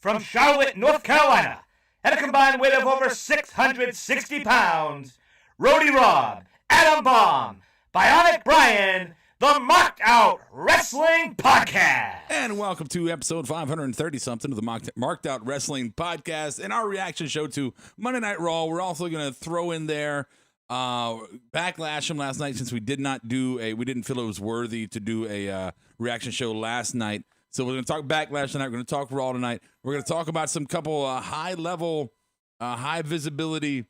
from Charlotte, North Carolina, at a combined weight of over 660 pounds, Rody Rob, Adam Bomb, Bionic Brian, the Marked Out Wrestling Podcast. And welcome to episode 530-something of the Marked Out Wrestling Podcast and our reaction show to Monday Night Raw. We're also going to throw in there Backlash from last night, since we didn't feel it was worthy to do a reaction show last night. So we're going to talk Backlash tonight. We're going to talk Raw tonight. We're going to talk about some couple high-level, high-visibility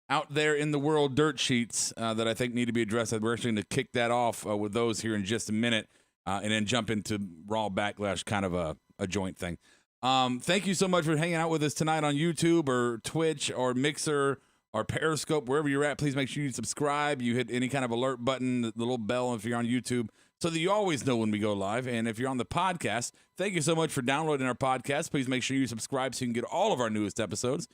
out there in the world dirt sheets that I think need to be addressed. We're actually going to kick that off with those here in just a minute and then jump into Raw Backlash, kind of a joint thing. Thank you so much for hanging out with us tonight on YouTube or Twitch or Mixer or Periscope, wherever you're at. Please make sure you subscribe. You hit any kind of alert button, the little bell if you're on YouTube, so that you always know when we go live. And if you're on the podcast, thank you so much for downloading our podcast. Please make sure you subscribe so you can get all of our newest episodes.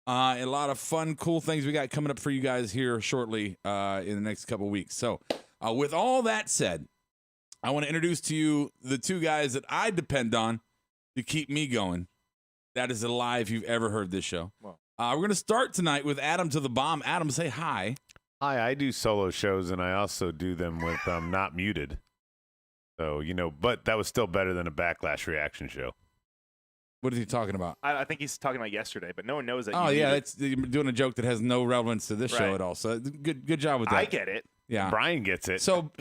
A lot of fun, cool things we got coming up for you guys here shortly in the next couple of weeks. So with all that said, I want to introduce to you the two guys that I depend on to keep me going. That is a lie if you've ever heard this show. Wow. We're going to start tonight with Adam to the Bomb. Adam, say hi. Hi, I do solo shows, and I also do them with not muted. So, but that was still better than a Backlash reaction show. What is he talking about? I think he's talking about yesterday, but no one knows that. Oh, yeah, you're doing a joke that has no relevance to this show at all. So good job with that. I get it. Yeah, Brian gets it. So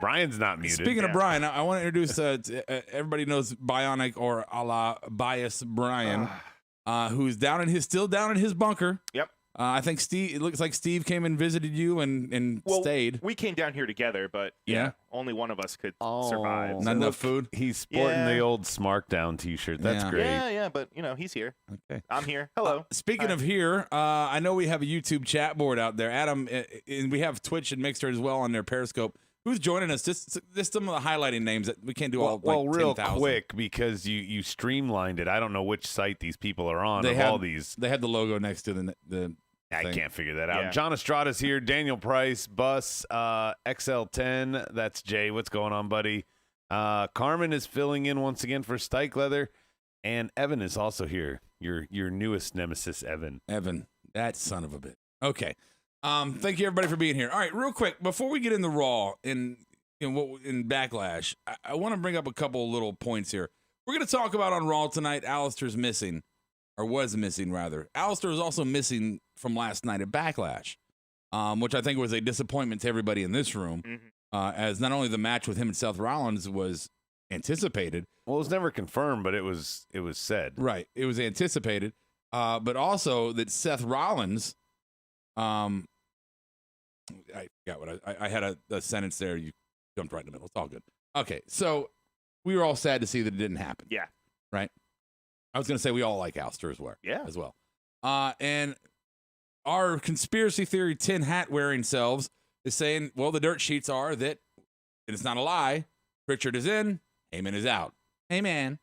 Brian's not muted. Speaking of Brian, I want to introduce. Everybody knows Bionic or a la Bias Brian, who's still down in his bunker. Yep. I think Steve. It looks like Steve came and visited you and stayed. We came down here together, but only one of us could survive. Not enough food. He's sporting the old SmackDown T-shirt. That's great. Yeah, but he's here. Okay, I'm here. Hello. Speaking of here, I know we have a YouTube chat board out there, Adam, and we have Twitch and Mixer as well on their Periscope. Who's joining us? Just some of the highlighting names that we can't do all. Well, real 10,000. quick, because you streamlined it. I don't know which site these people are on. They had the logo next to the I thing. can't figure that out. Yeah. John Estrada's here. Daniel Price, Bus, XL10. That's Jay. What's going on, buddy? Carmen is filling in once again for Stike Leather, and Evan is also here. Your newest nemesis, Evan. Evan, that son of a bitch. Okay. Thank you everybody for being here. All right, real quick before we get into Raw in Backlash, I want to bring up a couple little points here. We're going to talk about on Raw tonight. Alistair's missing, or was missing rather. Alistair was also missing from last night at Backlash, which I think was a disappointment to everybody in this room, as not only the match with him and Seth Rollins was anticipated. Well, it was never confirmed, but it was said. Right, it was anticipated, but also that Seth Rollins. I forgot what I had a sentence there. You jumped right in the middle. It's all good. Okay, so we were all sad to see that it didn't happen. Yeah. Right? I was going to say we all like Alistair as well. Yeah. As well. And our conspiracy theory tin hat wearing selves is saying, well, the dirt sheets are that, and it's not a lie, Pritchard is in, Heyman is out. Heyman.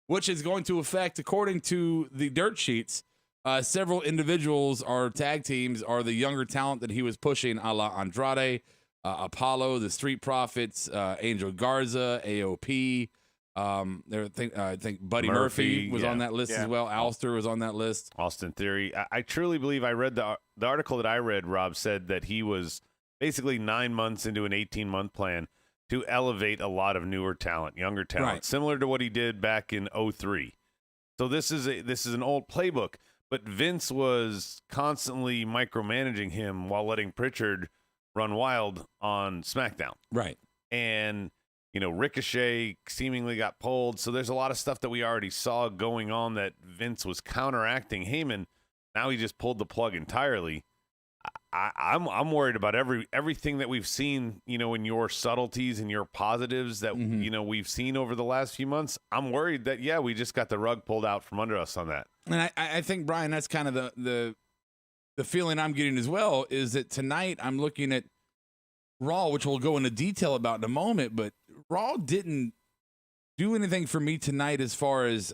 Which is going to affect, according to the dirt sheets, several individuals or tag teams are the younger talent that he was pushing, a la Andrade, Apollo, the Street Profits, Angel Garza, AOP. I think Buddy Murphy was on that list as well. Alistair was on that list. Austin Theory. I truly believe I read the article that I read, Rob, said that he was basically 9 months into an 18-month plan to elevate a lot of newer talent, younger talent, similar to what he did back in 2003. So this is an old playbook. But Vince was constantly micromanaging him while letting Pritchard run wild on SmackDown. Right. And, Ricochet seemingly got pulled. So there's a lot of stuff that we already saw going on that Vince was counteracting Heyman. Now he just pulled the plug entirely. I'm worried about everything that we've seen, in your subtleties and your positives that, we've seen over the last few months. I'm worried that, we just got the rug pulled out from under us on that. And I think, Brian, that's kind of the feeling I'm getting as well, is that tonight I'm looking at Raw, which we'll go into detail about in a moment, but Raw didn't do anything for me tonight as far as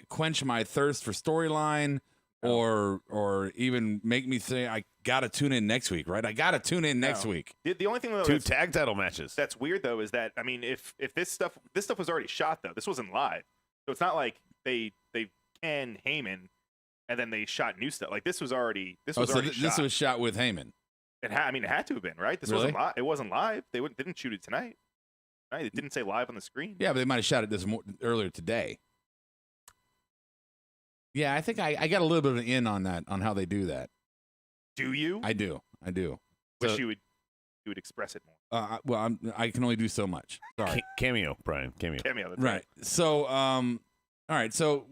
quench my thirst for storyline or even make me say I got to tune in next week, right? I got to tune in next week. The only thing, though, two tag title matches. That's weird, though, is that, I mean, if this stuff was already shot, though. This wasn't live. So it's not like they canned Heyman and then they shot new stuff. Like this was already shot. This was shot with Heyman. It had to have been, right? This Really? wasn't live. It wasn't live. They didn't shoot it tonight. Right? It didn't say live on the screen. Yeah, but they might have shot it earlier today. Yeah, I think I got a little bit of an in on that, on how they do that. Do you? I do. Wish you would express it more. Well, I can only do so much. Sorry. Cameo, Brian. Cameo. That's Right. So, all right. So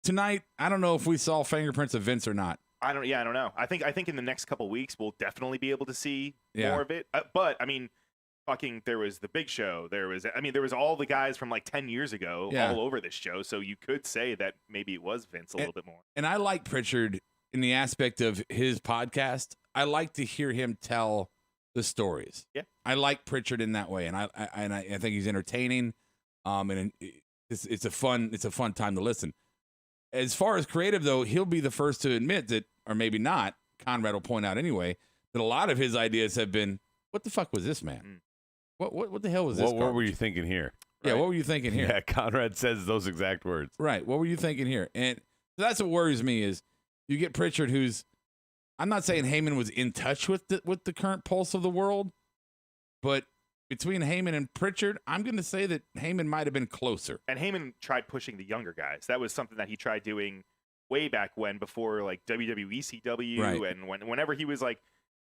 tonight, I don't know if we saw fingerprints of Vince or not. I don't know. I think in the next couple weeks we'll definitely be able to see Yeah. more of it. But I mean, there was the Big Show. There was all the guys from like 10 years ago all over this show. So you could say that maybe it was Vince a little bit more. And I like Pritchard in the aspect of his podcast. I like to hear him tell the stories. Yeah, I like Pritchard in that way, and I think he's entertaining. And it's a fun time to listen. As far as creative though, he'll be the first to admit that, or maybe not. Conrad will point out anyway that a lot of his ideas have been, "What the fuck was this, man? What the hell was this? What were you thinking here?" Yeah, Right. what were you thinking here? Yeah, Conrad says those exact words. Right. What were you thinking here? And that's what worries me is you get Pritchard, who's, I'm not saying Heyman was in touch with the current pulse of the world, but between Heyman and Pritchard, I'm going to say that Heyman might have been closer. And Heyman tried pushing the younger guys. That was something that he tried doing way back when, before like WWE CW, Right. and whenever he was like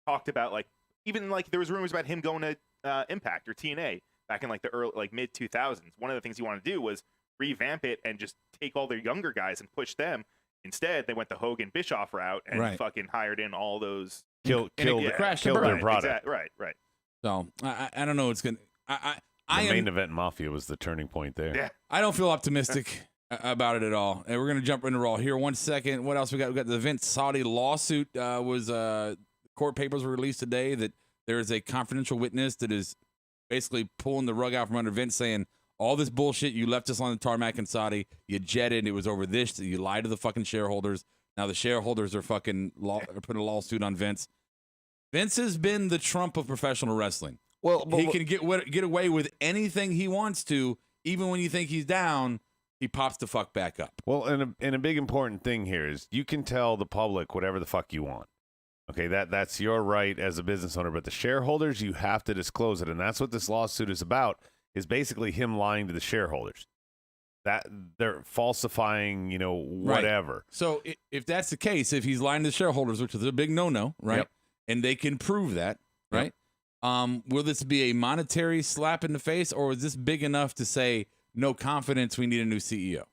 talked about, like even like there was rumors about him going to Impact or TNA back in like the early, like mid 2000s. One of the things he wanted to do was revamp it and just take all their younger guys and push them. Instead, they went the Hogan Bischoff route and Right. fucking hired in all those Killed crashed the their burn. product. Right. So I don't know. It's going to, The main event Mafia was the turning point there. Yeah. I don't feel optimistic about it at all. And we're going to jump into Raw here. 1 second. What else we got? We got the Vince Saudi lawsuit. Court papers were released today that there is a confidential witness that is basically pulling the rug out from under Vince, saying all this bullshit, you left us on the tarmac in Saudi, you jetted, it was over this, you lied to the fucking shareholders. Now the shareholders are fucking putting a lawsuit on Vince. Vince has been the Trump of professional wrestling. Well, He can get away with anything he wants to, even when you think he's down, he pops the fuck back up. Well, and a big important thing here is you can tell the public whatever the fuck you want. Okay, that's your right as a business owner, but the shareholders, you have to disclose it, and that's what this lawsuit is about, is basically him lying to the shareholders. That they're falsifying, whatever. Right. So if that's the case, if he's lying to the shareholders, which is a big no-no, right? Yep. And they can prove that, right? Will this be a monetary slap in the face, or is this big enough to say, no confidence, we need a new CEO?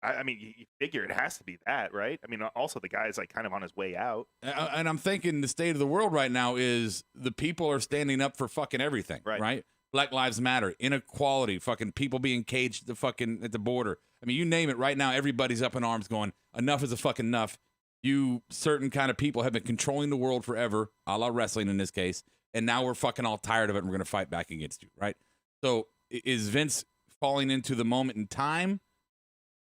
I mean, you figure it has to be that, right? I mean, also the guy's like kind of on his way out. And I'm thinking the state of the world right now is the people are standing up for fucking everything, right? Black Lives Matter, inequality, fucking people being caged at the border. I mean, you name it right now, everybody's up in arms going, enough is a fucking enough. You certain kind of people have been controlling the world forever, a la wrestling in this case, and now we're fucking all tired of it and we're going to fight back against you, right? So is Vince falling into the moment in time?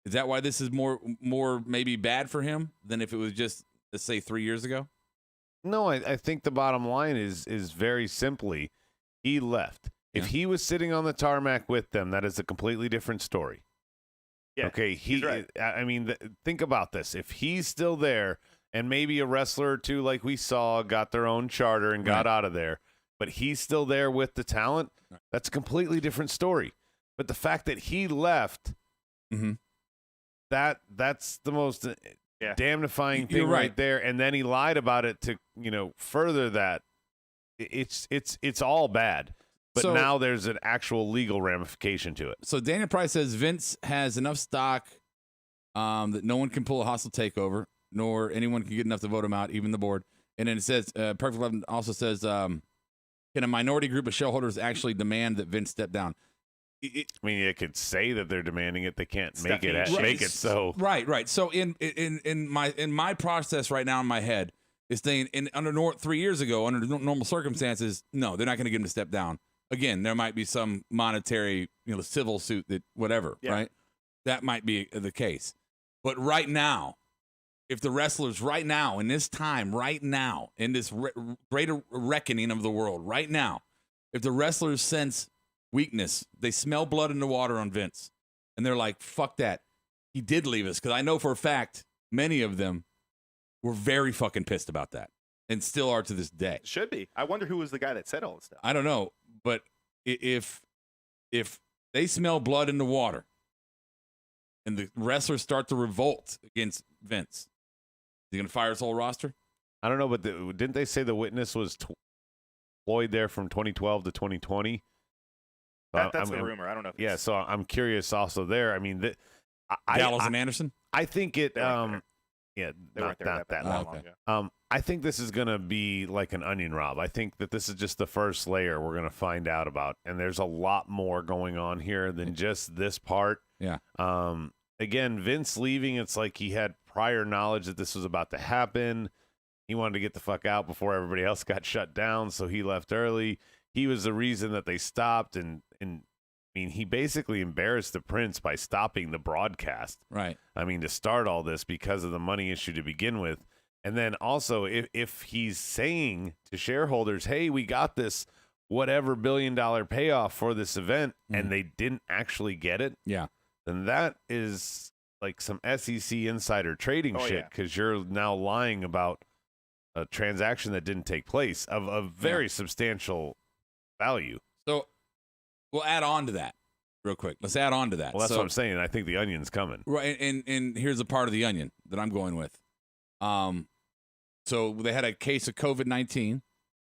Is that why this is more maybe bad for him than if it was just, let's say, 3 years ago? No, I think the bottom line is very simply, he left. If he was sitting on the tarmac with them, that is a completely different story. Yeah, okay, he's right. I mean, think about this. If he's still there, and maybe a wrestler or two, like we saw, got their own charter and got out of there, but he's still there with the talent, that's a completely different story. But the fact that he left, that's the most damnifying thing right there. And then he lied about it to further that. It's all bad. But now there's an actual legal ramification to it. So Daniel Price says Vince has enough stock that no one can pull a hostile takeover, nor anyone can get enough to vote him out, even the board. And then it says, Perfect 11 also says, can a minority group of shareholders actually demand that Vince step down? I mean, it could say that they're demanding it. They can't make it so. Right. So in my process right now in my head is saying, under 3 years ago, under normal circumstances, no, they're not going to get him to step down. Again, there might be some monetary, civil suit that whatever, right? That might be the case. But right now, if the wrestlers right now, in this time, right now, in this greater reckoning of the world, right now, if the wrestlers sense weakness, they smell blood in the water on Vince, and they're like, fuck that. He did leave us. Because I know for a fact, many of them were very fucking pissed about that and still are to this day. Should be. I wonder who was the guy that said all this stuff. I don't know. But if they smell blood in the water and the wrestlers start to revolt against Vince, is he going to fire his whole roster? I don't know, but didn't they say the witness was deployed there from 2012 to 2020? That's the rumor. I don't know. Yeah, so I'm curious also there. I mean, Gallows and Anderson? I think it. Yeah, They weren't there not that long. long okay. ago. I think this is going to be like an onion, Rob. I think that this is just the first layer we're going to find out about, and there's a lot more going on here than just this part. Yeah. Again, Vince leaving, it's like he had prior knowledge that this was about to happen. He wanted to get the fuck out before everybody else got shut down, so he left early. He was the reason that they stopped, and I mean, he basically embarrassed the Prince by stopping the broadcast. Right. I mean, to start all this because of the money issue to begin with. And then also, if he's saying to shareholders, hey, we got this whatever $1 billion payoff for this event, and they didn't actually get it, Yeah. then that is like some SEC insider trading shit, because you're now lying about a transaction that didn't take place of a very substantial value. So we'll add on to that real quick. Let's add on to that. Well, that's what I'm saying. I think the onion's coming. Right, and here's a part of the onion that I'm going with. So they had a case of COVID-19.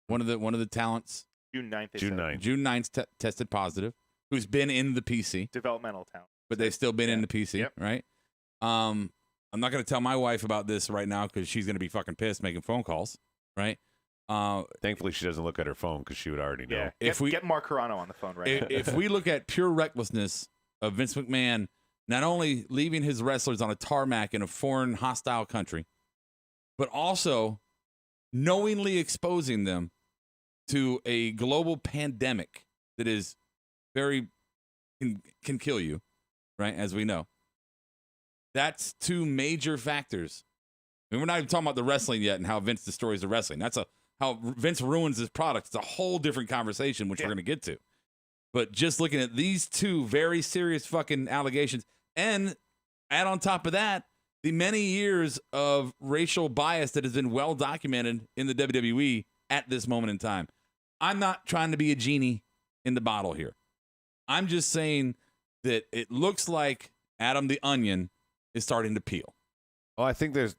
One of the talents, June 9th. June 9th. June 9th tested positive, who's been in the PC, Developmental talent. but they've still been in the PC, Yep. right? I'm not going to tell my wife about this right now because she's going to be fucking pissed making phone calls, right? Thankfully, she doesn't look at her phone because she would already know. Yeah. If we get Mark Carano on the phone right now. if we look at pure recklessness of Vince McMahon, not only leaving his wrestlers on a tarmac in a foreign hostile country, but also knowingly exposing them to a global pandemic that is very can kill you, right? As we know. That's two major factors. I mean, we're not even talking about the wrestling yet and how Vince destroys the wrestling. That's how Vince ruins his product. It's a whole different conversation, which we're going to get to. But just looking at these two very serious fucking allegations, and add on top of that, the many years of racial bias that has been well documented in the WWE at this moment in time. I'm not trying to be a genie in the bottle here. I'm just saying that it looks like Adam the Onion is starting to peel. Well, I think there's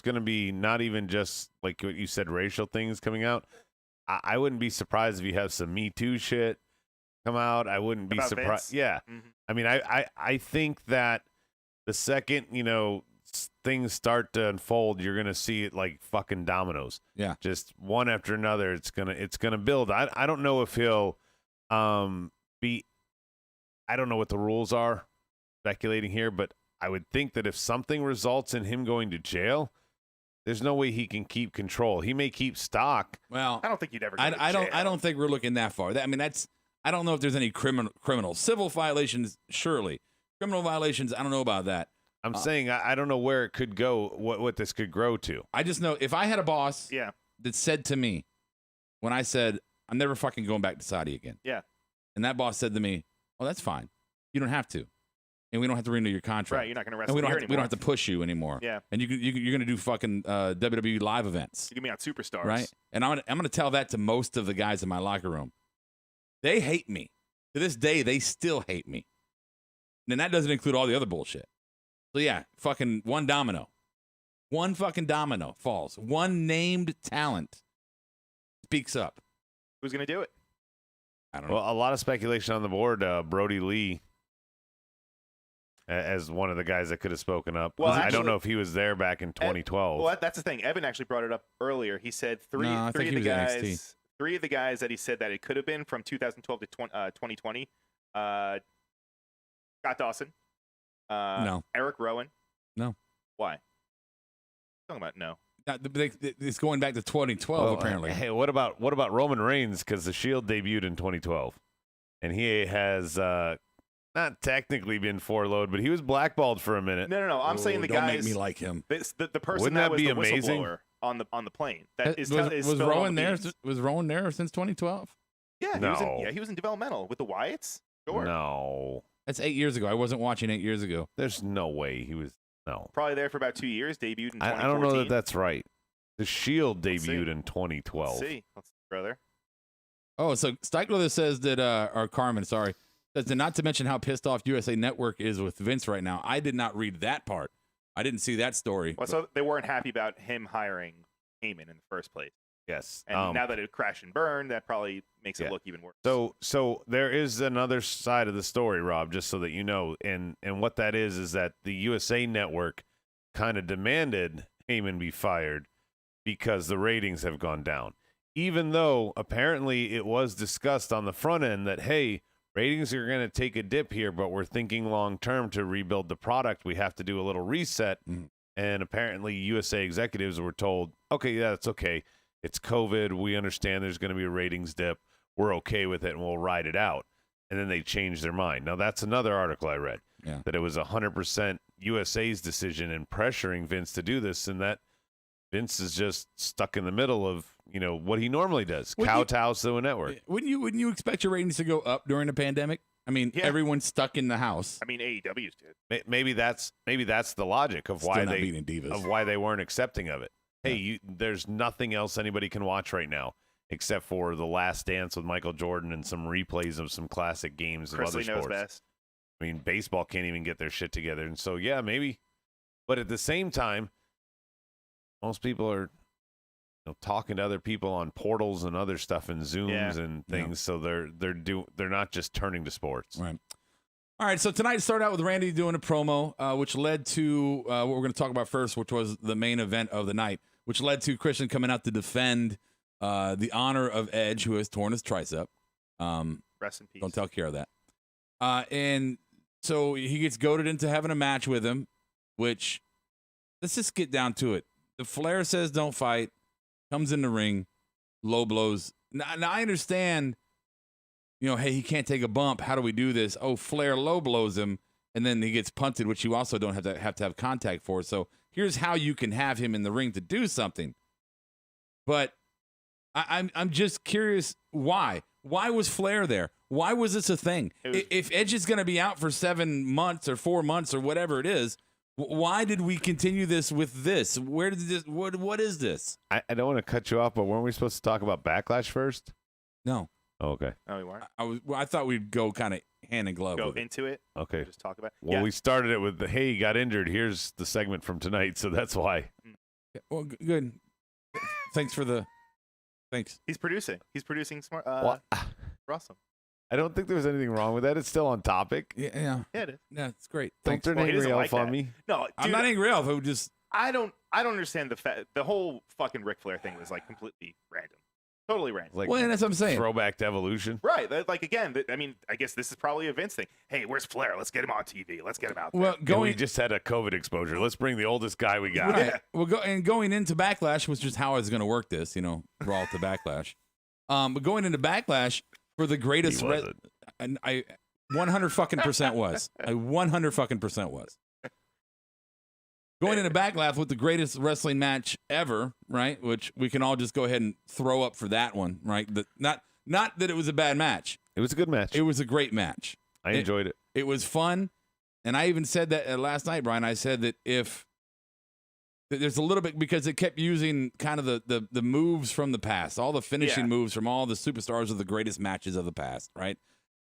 going to be not even just like what you said, racial things coming out. I wouldn't be surprised if you have some Me Too shit come out. I wouldn't be surprised. Yeah. Mm-hmm. I mean, I think that the second, things start to unfold, you're going to see it like fucking dominoes. Yeah. Just one after another. It's going to build. I don't know if he'll be, I don't know what the rules are, speculating here, but I would think that if something results in him going to jail, there's no way he can keep control. He may keep stock. Well, I don't think you'd ever. I don't think we're looking that far. I don't know if there's any criminal civil violations. Surely, criminal violations. I don't know about that. I'm saying I don't know where it could go. What this could grow to. I just know if I had a boss, that said to me, when I said I'm never fucking going back to Saudi again. Yeah. And that boss said to me, "Oh, that's fine. You don't have to." And we don't have to renew your contract. Right, you're not going to wrestle and here anymore. we don't have to push you anymore. Yeah. And you're going to do fucking WWE live events. You can be on Superstars. Right? And I'm going to tell that to most of the guys in my locker room. They hate me. To this day, they still hate me. And that doesn't include all the other bullshit. So yeah, fucking one fucking domino falls. One named talent speaks up. Who's going to do it? I don't know. Well, a lot of speculation on the board. Brody Lee as one of the guys that could have spoken up. Well, I don't know if he was there back in 2012. Well, that's the thing. Evan actually brought it up earlier. He said three of the guys that he said that it could have been from 2012 to 2020. Scott Dawson. No. Eric Rowan. No. Why? Talking about no. It's going back to 2012 apparently. Hey, what about Roman Reigns? Because the Shield debuted in 2012, and he has not technically been forload, but he was blackballed for a minute. No. I'm saying the don't guys. Make me like him. The person Wouldn't that that was be the amazing? whistleblower on the plane. That is was Rowan there? Was Rowan there since 2012? Yeah. No. He was in developmental with the Wyatts. Sure. No. That's 8 years ago. I wasn't watching 8 years ago. There's no way he was. No. Probably there for about 2 years. Debuted in 2014. I don't know that that's right. The Shield Let's debuted see. in 2012. Let's see, brother. Oh, so Steichler says that, or Carmen, sorry, says that not to mention how pissed off USA Network is with Vince right now. I did not read that part. I didn't see that story. Well, so they weren't happy about him hiring Heyman in the first place. Yes. And now that it crashed and burned, that probably makes it look even worse. So there is another side of the story, Rob, just so that you know. And what that is that the USA Network kind of demanded Heyman be fired because the ratings have gone down. Even though apparently it was discussed on the front end that, hey, ratings are going to take a dip here, but we're thinking long term to rebuild the product. We have to do a little reset. And apparently USA executives were told, okay, yeah, it's okay. It's COVID. We understand there's going to be a ratings dip. We're okay with it, and we'll ride it out. And then they changed their mind. Now, that's another article I read, that it was 100% USA's decision in pressuring Vince to do this, and that Vince is just stuck in the middle of, what he normally does, kowtows to a network. Wouldn't you expect your ratings to go up during a pandemic? I mean, everyone's stuck in the house. I mean, AEW's did. Maybe that's the logic of why they weren't accepting of it. Hey, there's nothing else anybody can watch right now except for The Last Dance with Michael Jordan and some replays of some classic games of other sports. Knows best. I mean, baseball can't even get their shit together. And so, yeah, maybe. But at the same time, most people are talking to other people on portals and other stuff and Zooms and things. So they're not just turning to sports. Right. All right, so tonight started out with Randy doing a promo, which led to what we're going to talk about first, which was the main event of the night, which led to Christian coming out to defend the honor of Edge, who has torn his tricep. Rest in peace. Don't tell Kara that. And so he gets goaded into having a match with him, which, let's just get down to it. The Flair says don't fight, comes in the ring, low blows. Now I understand, hey, he can't take a bump. How do we do this? Oh, Flair low blows him, and then he gets punted, which you also don't have to have contact for. So here's how you can have him in the ring to do something. But I'm just curious why. Why was Flair there? Why was this a thing? If Edge is going to be out for 7 months or 4 months or whatever it is, why did we continue this with this? Where did this? What is this? I don't want to cut you off, but weren't we supposed to talk about Backlash first? No. Oh, okay. No, we weren't. I thought we'd go kind of hand in glove. Go into it. Okay. Just talk about it. Well, we started it with the, hey, he got injured. Here's the segment from tonight, so that's why. Well, good. Thanks. He's producing smart. Awesome. I don't think there's anything wrong with that. It's still on topic. Yeah, it is. Yeah, it's great. Don't turn angry elf on me. No, dude, I'm not angry elf. Who just I don't understand the whole fucking Ric Flair thing was like completely random. Totally random. Like, well, that's what I'm saying. Throwback to Evolution. Right. Like, again, I mean, I guess this is probably a Vince thing. Hey, where's Flair? Let's get him on TV. Let's get him out there. Well, we just had a COVID exposure. Let's bring the oldest guy we got. Right. Well, going into Backlash was just how I was going to work this, Raw to Backlash. But going into Backlash for the greatest, and I 100% was. I 100% was. Going into Backlash with the greatest wrestling match ever, right? Which we can all just go ahead and throw up for that one, right? Not that it was a bad match. It was a good match. It was a great match. I enjoyed it. It was fun. And I even said that last night, Brian. I said that if there's a little bit, because it kept using kind of the moves from the past, all the finishing moves from all the superstars of the greatest matches of the past, right?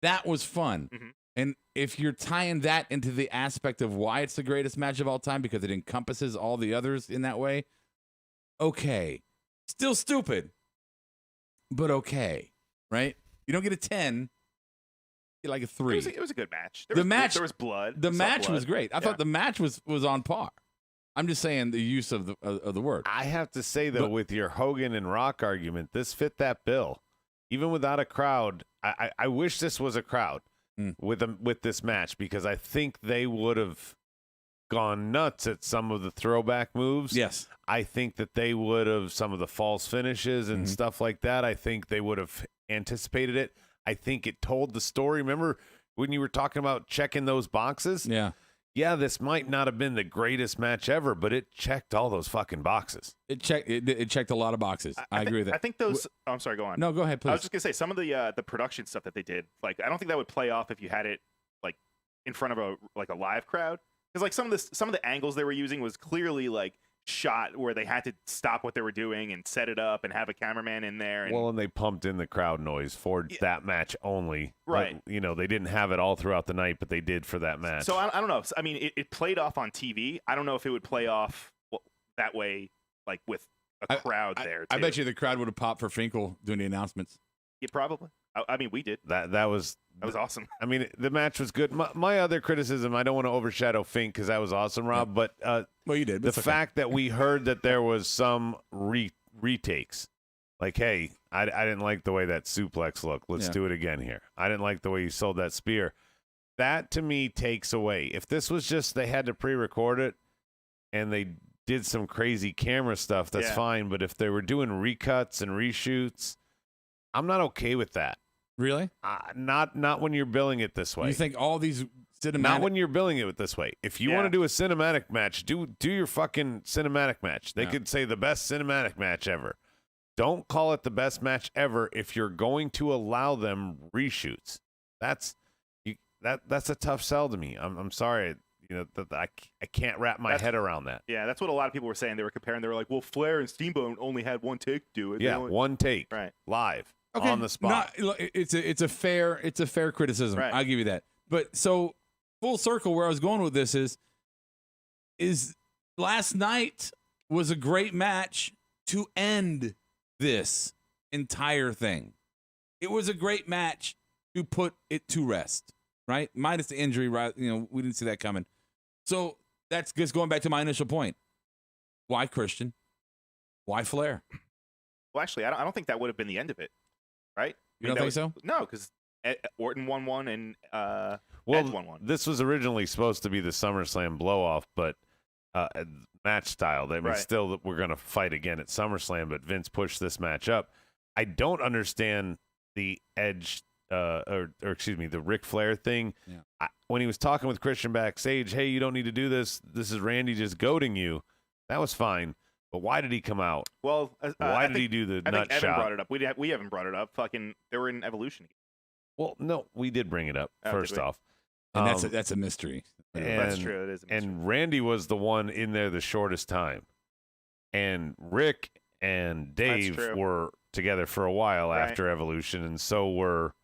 That was fun. Mm-hmm. And if you're tying that into the aspect of why it's the greatest match of all time, because it encompasses all the others in that way, okay. Still stupid, but okay, right? You don't get a 10, you get like a 3. It was a good match. There was blood. The match was great. I thought the match was on par. I'm just saying the use of the word. I have to say, though, with your Hogan and Rock argument, this fit that bill. Even without a crowd, I wish this was a crowd. With this match, because I think they would have gone nuts at some of the throwback moves. Yes. I think that they would have some of the false finishes and stuff like that. I think they would have anticipated it. I think it told the story. Remember when you were talking about checking those boxes? Yeah. Yeah, this might not have been the greatest match ever, but it checked all those fucking boxes. It checked a lot of boxes. I agree with that. I think those. Oh, I'm sorry. Go on. No, go ahead, please. I was just gonna say some of the production stuff that they did. Like, I don't think that would play off if you had it like in front of a live crowd, because like some of the angles they were using was clearly like shot where they had to stop what they were doing and set it up and have a cameraman in there. And, and they pumped in the crowd noise for that match only. Right. Like, they didn't have it all throughout the night, but they did for that match. So I don't know. I mean, it played off on TV. I don't know if it would play off that way, like with a crowd there. I bet you the crowd would have popped for Finkel doing the announcements. Yeah, probably. I mean, we did. That was awesome. I mean, the match was good. My other criticism, I don't want to overshadow Fink because that was awesome, Rob. But well, you did. The fact that we heard that there was some retakes, like, hey, I didn't like the way that suplex looked. Let's do it again here. I didn't like the way you sold that spear. That to me takes away. If this was just they had to pre-record it and they did some crazy camera stuff, that's fine. But if they were doing recuts and reshoots, I'm not okay with that. Really? Not when you're billing it this way. You think all these cinematic? Not when you're billing it this way. If you want to do a cinematic match, do your fucking cinematic match. They could say the best cinematic match ever. Don't call it the best match ever if you're going to allow them reshoots. That's a tough sell to me. I'm sorry. I can't wrap my head around that. Yeah, that's what a lot of people were saying. They were comparing. They were like, "Well, Flair and Steamboat only had one take to do it." Yeah, one take, right, live on the spot. It's a fair criticism. Right. I'll give you that. But so full circle, where I was going with this is last night was a great match to end this entire thing. It was a great match to put it to rest. Right, minus the injury. Right, we didn't see that coming. So that's just going back to my initial point. Why Christian? Why Flair? Well, actually, I don't think that would have been the end of it, right? You don't think so? No, because Orton won one and Edge won one. This was originally supposed to be the SummerSlam blow-off, but match style. Still, we're going to fight again at SummerSlam, but Vince pushed this match up. I don't understand the Edge or excuse me, the Ric Flair thing. Yeah. When he was talking with Christian backstage, hey, you don't need to do this. This is Randy just goading you. That was fine. But why did he come out? Well, why did he do the nut shot? Evan shot? Brought it up. We haven't brought it up. Fucking, they were in Evolution. Well, no, we did bring it up first off. And that's a mystery. That's true. It is a mystery. And Randy was the one in there the shortest time. And Rick and Dave were together for a while after Evolution, and so were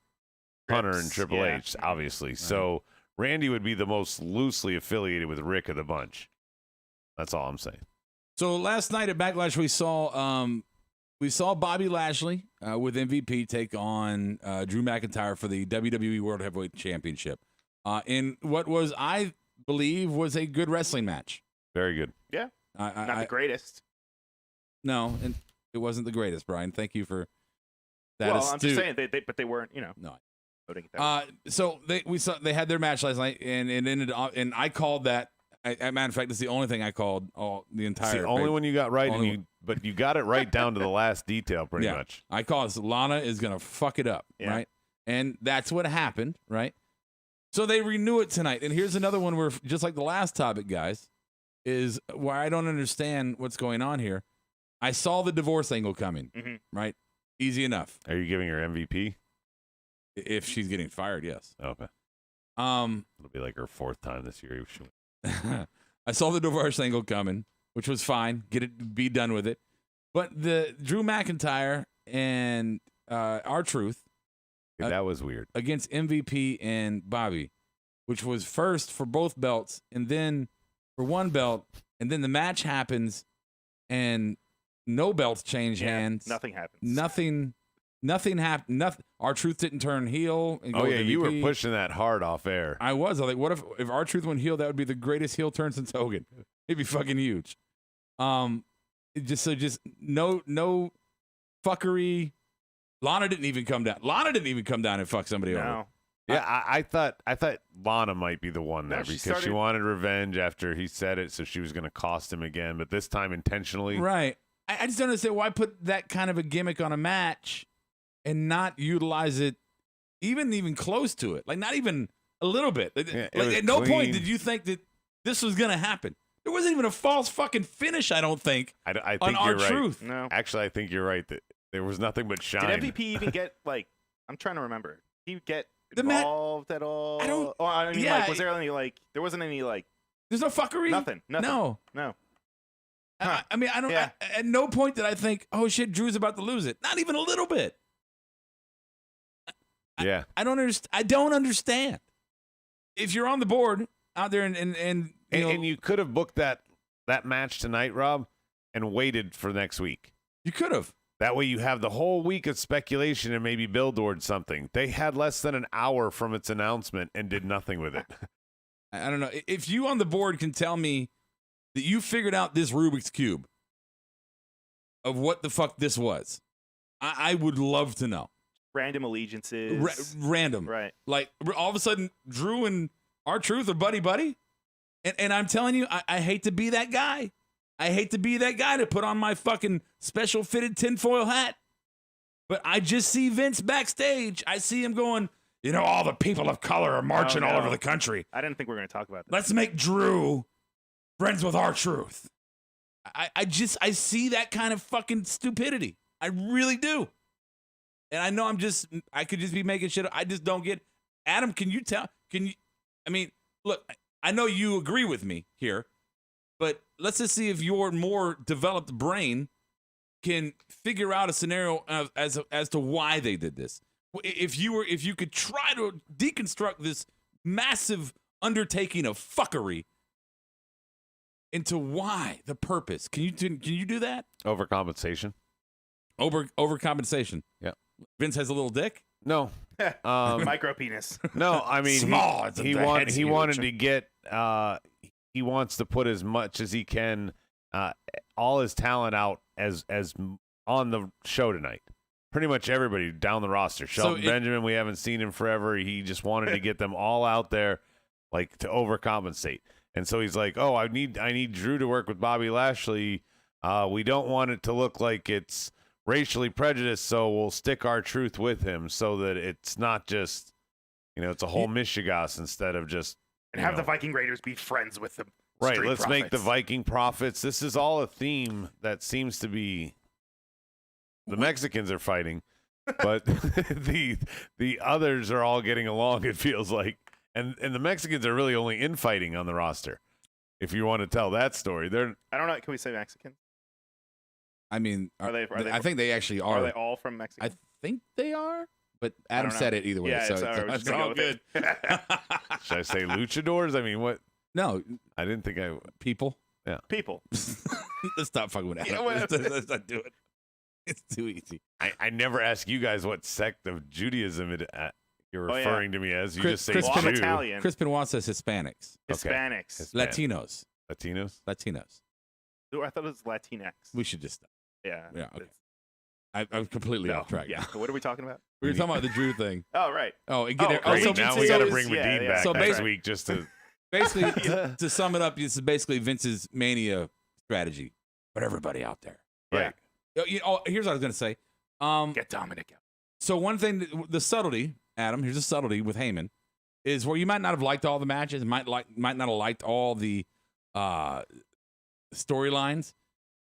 Hunter and Triple H, obviously. Right. So Randy would be the most loosely affiliated with Rick of the bunch. That's all I'm saying. So last night at Backlash, we saw Bobby Lashley with MVP take on Drew McIntyre for the WWE World Heavyweight Championship in what was, I believe, was a good wrestling match. Very good. Yeah. Not the greatest. No, and it wasn't the greatest, Brian. Thank you for that. Well, I'm just saying, but they weren't, No. So they had their match last night, and it ended up, and I called that. As a matter of fact, it's the only thing I called the entire. It's the only one you got right, but you got it right down to the last detail, pretty much. I called it. Lana is gonna fuck it up, right? And that's what happened, right? So they renew it tonight, and here's another one where, just like the last topic, guys, is where I don't understand what's going on here. I saw the divorce angle coming, right? Easy enough. Are you giving her MVP? If she's getting fired, yes. Okay. It'll be like her fourth time this year. I saw the divorce angle coming, which was fine. Be done with it. But the Drew McIntyre and R-Truth. That was weird. Against MVP and Bobby, which was first for both belts and then for one belt. And then the match happens and no belts change hands. Nothing happens. Nothing happened. R-Truth didn't turn heel. And you were pushing that hard off air. I was. Like, what if R-Truth went heel? That would be the greatest heel turn since Hogan. It'd be fucking huge. Just no fuckery. Lana didn't even come down. And fuck somebody over. Yeah, I thought Lana might be the one there because she wanted revenge after he said it, so she was going to cost him again, but this time intentionally. Right. I just don't understand why put that kind of a gimmick on a match and not utilize it even close to it. Like, not even a little bit. At no point did you think that this was going to happen. There wasn't even a false fucking finish, I don't think, I think on you're R-Truth. Right. No. Actually, I think you're right. That there was nothing but shine. Did MVP even get, like, I'm trying to remember. Did he get involved at all? I don't. Oh, I mean, yeah, like, was there any like? There wasn't any like. There's no fuckery. Nothing. No. Huh. I mean, I don't. Yeah. At no point did I think, oh shit, Drew's about to lose it. Not even a little bit. Yeah. I don't understand. I don't understand. If you're on the board out there and you could have booked that match tonight, Rob, and waited for next week. you could have. That way you have the whole week of speculation and maybe build towards something. They had less than an hour from its announcement and did nothing with it. I don't know. If you on the board can tell me that you figured out this Rubik's Cube of what the fuck this was, I would love to know. Random allegiances. Random. Right. Like, all of a sudden, Drew and R-Truth are buddy-buddy. And I'm telling you, I hate to be that guy. I hate to be that guy to put on my fucking special fitted tinfoil hat. But I just see Vince backstage. I see him going, all the people of color are marching all over the country. I didn't think we were going to talk about that. Let's make Drew friends with R-Truth. I see that kind of fucking stupidity. I really do. And I know I could just be making shit up. I just don't get. Adam, look, I know you agree with me here, but let's just see if your more developed brain can figure out a scenario as to why they did this. If you could try to deconstruct this massive undertaking of fuckery into why, the purpose. Can you do that? Overcompensation. Overcompensation. Yeah. Vince has a little dick? No. Micro penis. No, I mean, Small. he wanted to get, he wants to put as much as he can, all his talent out as on the show tonight. Pretty much everybody down the roster. Shelton Benjamin, we haven't seen him forever. He just wanted to get them all out there, like, to overcompensate. And so he's like, I need Drew to work with Bobby Lashley. We don't want it to look like it's racially prejudiced, so we'll stick R-Truth with him so that it's not just, it's a whole mishigas instead of just. And have the Viking Raiders be friends with them. Right, let's make the Viking Prophets. This is all a theme that seems to be the Mexicans are fighting, but the others are all getting along, it feels like. And the Mexicans are really only infighting on the roster. If you want to tell that story. I don't know, can we say Mexican? I mean, are they I think they actually are. Are they all from Mexico? I think they are, but Adam said it either way. Yeah, so it's all good. Should I say luchadors? I mean, what? No. I didn't think I... People? Yeah. People. Let's stop fucking with Adam. Let's not do it. It's too easy. I never ask you guys what sect of Judaism you're referring to me as. You just say Jew. I'm Italian. Chris Benoit says Hispanics. Hispanics. Okay. Latinos. Ooh, I thought it was Latinx. We should just stop. Yeah. Yeah, okay. I'm completely off track. Yeah. What are we talking about? We were talking about the Drew thing. Oh, right. Now we got to bring Medine back next week just to... Basically, to sum it up, this is basically Vince's Mania strategy. But everybody out there. Right. Here's what I was going to say. Get Dominic out. So one thing, the subtlety, Adam, here's the subtlety with Heyman, is where you might not have liked all the matches, might not have liked all the storylines,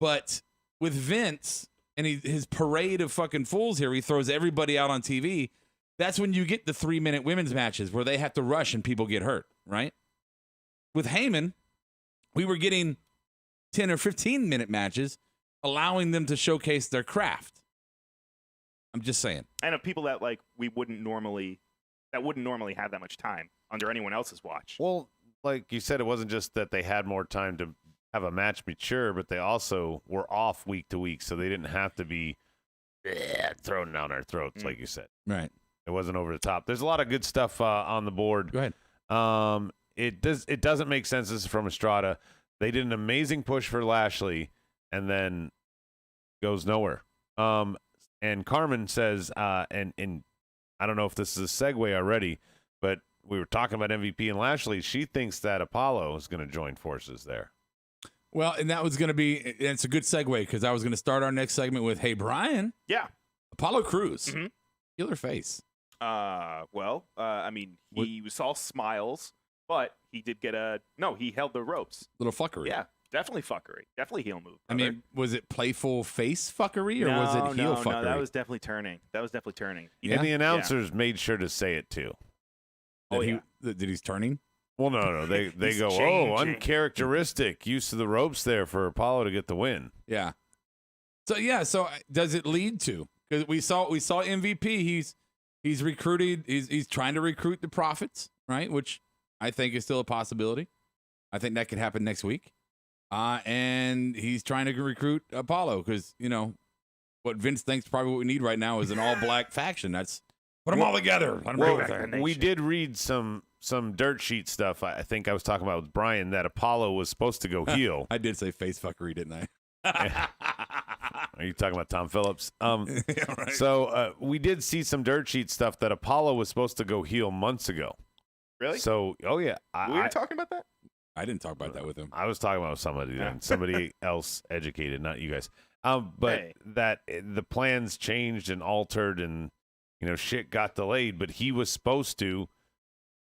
but with Vince and his parade of fucking fools here, he throws everybody out on TV. That's when you get the 3-minute women's matches where they have to rush and people get hurt, right? With Heyman, we were getting 10 or 15-minute matches, allowing them to showcase their craft. I'm just saying. And of people that wouldn't normally have that much time under anyone else's watch. Well, like you said, it wasn't just that they had more time to have a match mature, but they also were off week to week, so they didn't have to be thrown down our throats, like you said. Right. It wasn't over the top. There's a lot of good stuff on the board. Go ahead. It doesn't make sense. This is from Estrada. They did an amazing push for Lashley, and then goes nowhere. And Carmen says, and I don't know if this is a segue already, but we were talking about MVP and Lashley. She thinks that Apollo is going to join forces there. Well, and that was going to be, it's a good segue because I was going to start our next segment with, hey, Brian. Yeah. Apollo Crews. Mm-hmm. Killer face. I mean, he was all smiles, but he did get he held the ropes. Little fuckery. Yeah. Definitely fuckery. Definitely heel move. I mean, was it playful face fuckery or was it heel fuckery? No, that was definitely turning. Yeah? And the announcers made sure to say it too. That he's turning? Well, no. They go, changing. uncharacteristic use of the ropes there for Apollo to get the win. Yeah. So does it lead to? Because we saw MVP. He's recruited. He's trying to recruit the Profits, right? Which I think is still a possibility. I think that could happen next week. And he's trying to recruit Apollo because what Vince thinks probably what we need right now is an all black faction. That's put them all together. We did read some dirt sheet stuff. I think I was talking about with Brian that Apollo was supposed to go heel. I did say face fuckery, didn't I? Are you talking about Tom Phillips? Yeah, right. So we did see some dirt sheet stuff that Apollo was supposed to go heel months ago. Really? So, oh yeah, We were talking about that? I didn't talk about that with him. I was talking about somebody else educated, not you guys. But that the plans changed and altered, and shit got delayed. But he was supposed to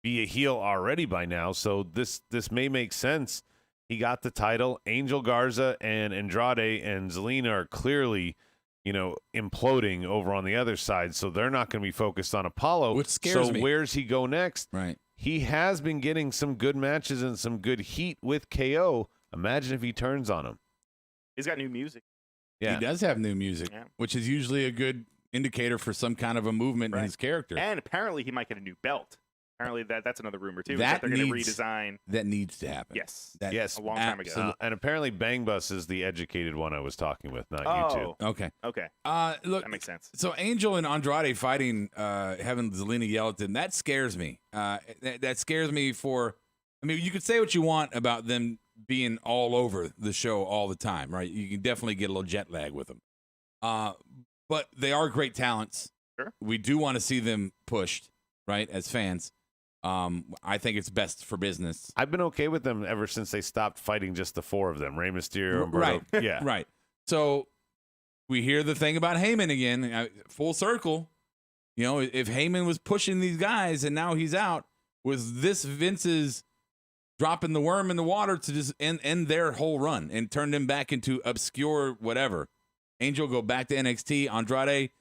be a heel already by now, so this may make sense. He got the title. Angel Garza and Andrade and Zelina are clearly, imploding over on the other side, so they're not going to be focused on Apollo. Which scares me. So where's he go next? Right. He has been getting some good matches and some good heat with KO. Imagine if he turns on him. He's got new music. Yeah. He does have new music, Yeah. which is usually a good indicator for some kind of a movement in his character. And apparently he might get a new belt. Apparently that's another rumor too. That they're going to redesign. That needs to happen. Yes. Yes. A long time ago. And apparently Bang Bus is the educated one I was talking with, not you two. Okay. Okay. Look, That makes sense. So Angel and Andrade fighting, having Zelina yell at them, that scares me. That scares me you could say what you want about them being all over the show all the time, right? You can definitely get a little jet lag with them. But they are great talents. Sure. We do want to see them pushed, right, as fans. I think it's best for business. I've been okay with them ever since they stopped fighting just the four of them, Rey Mysterio, Humberto. Right. Yeah. Right. So we hear the thing about Heyman again, full circle. If Heyman was pushing these guys and now he's out, was this Vince's dropping the worm in the water to just end their whole run and turn them back into obscure whatever? Angel go back to NXT. Andrade,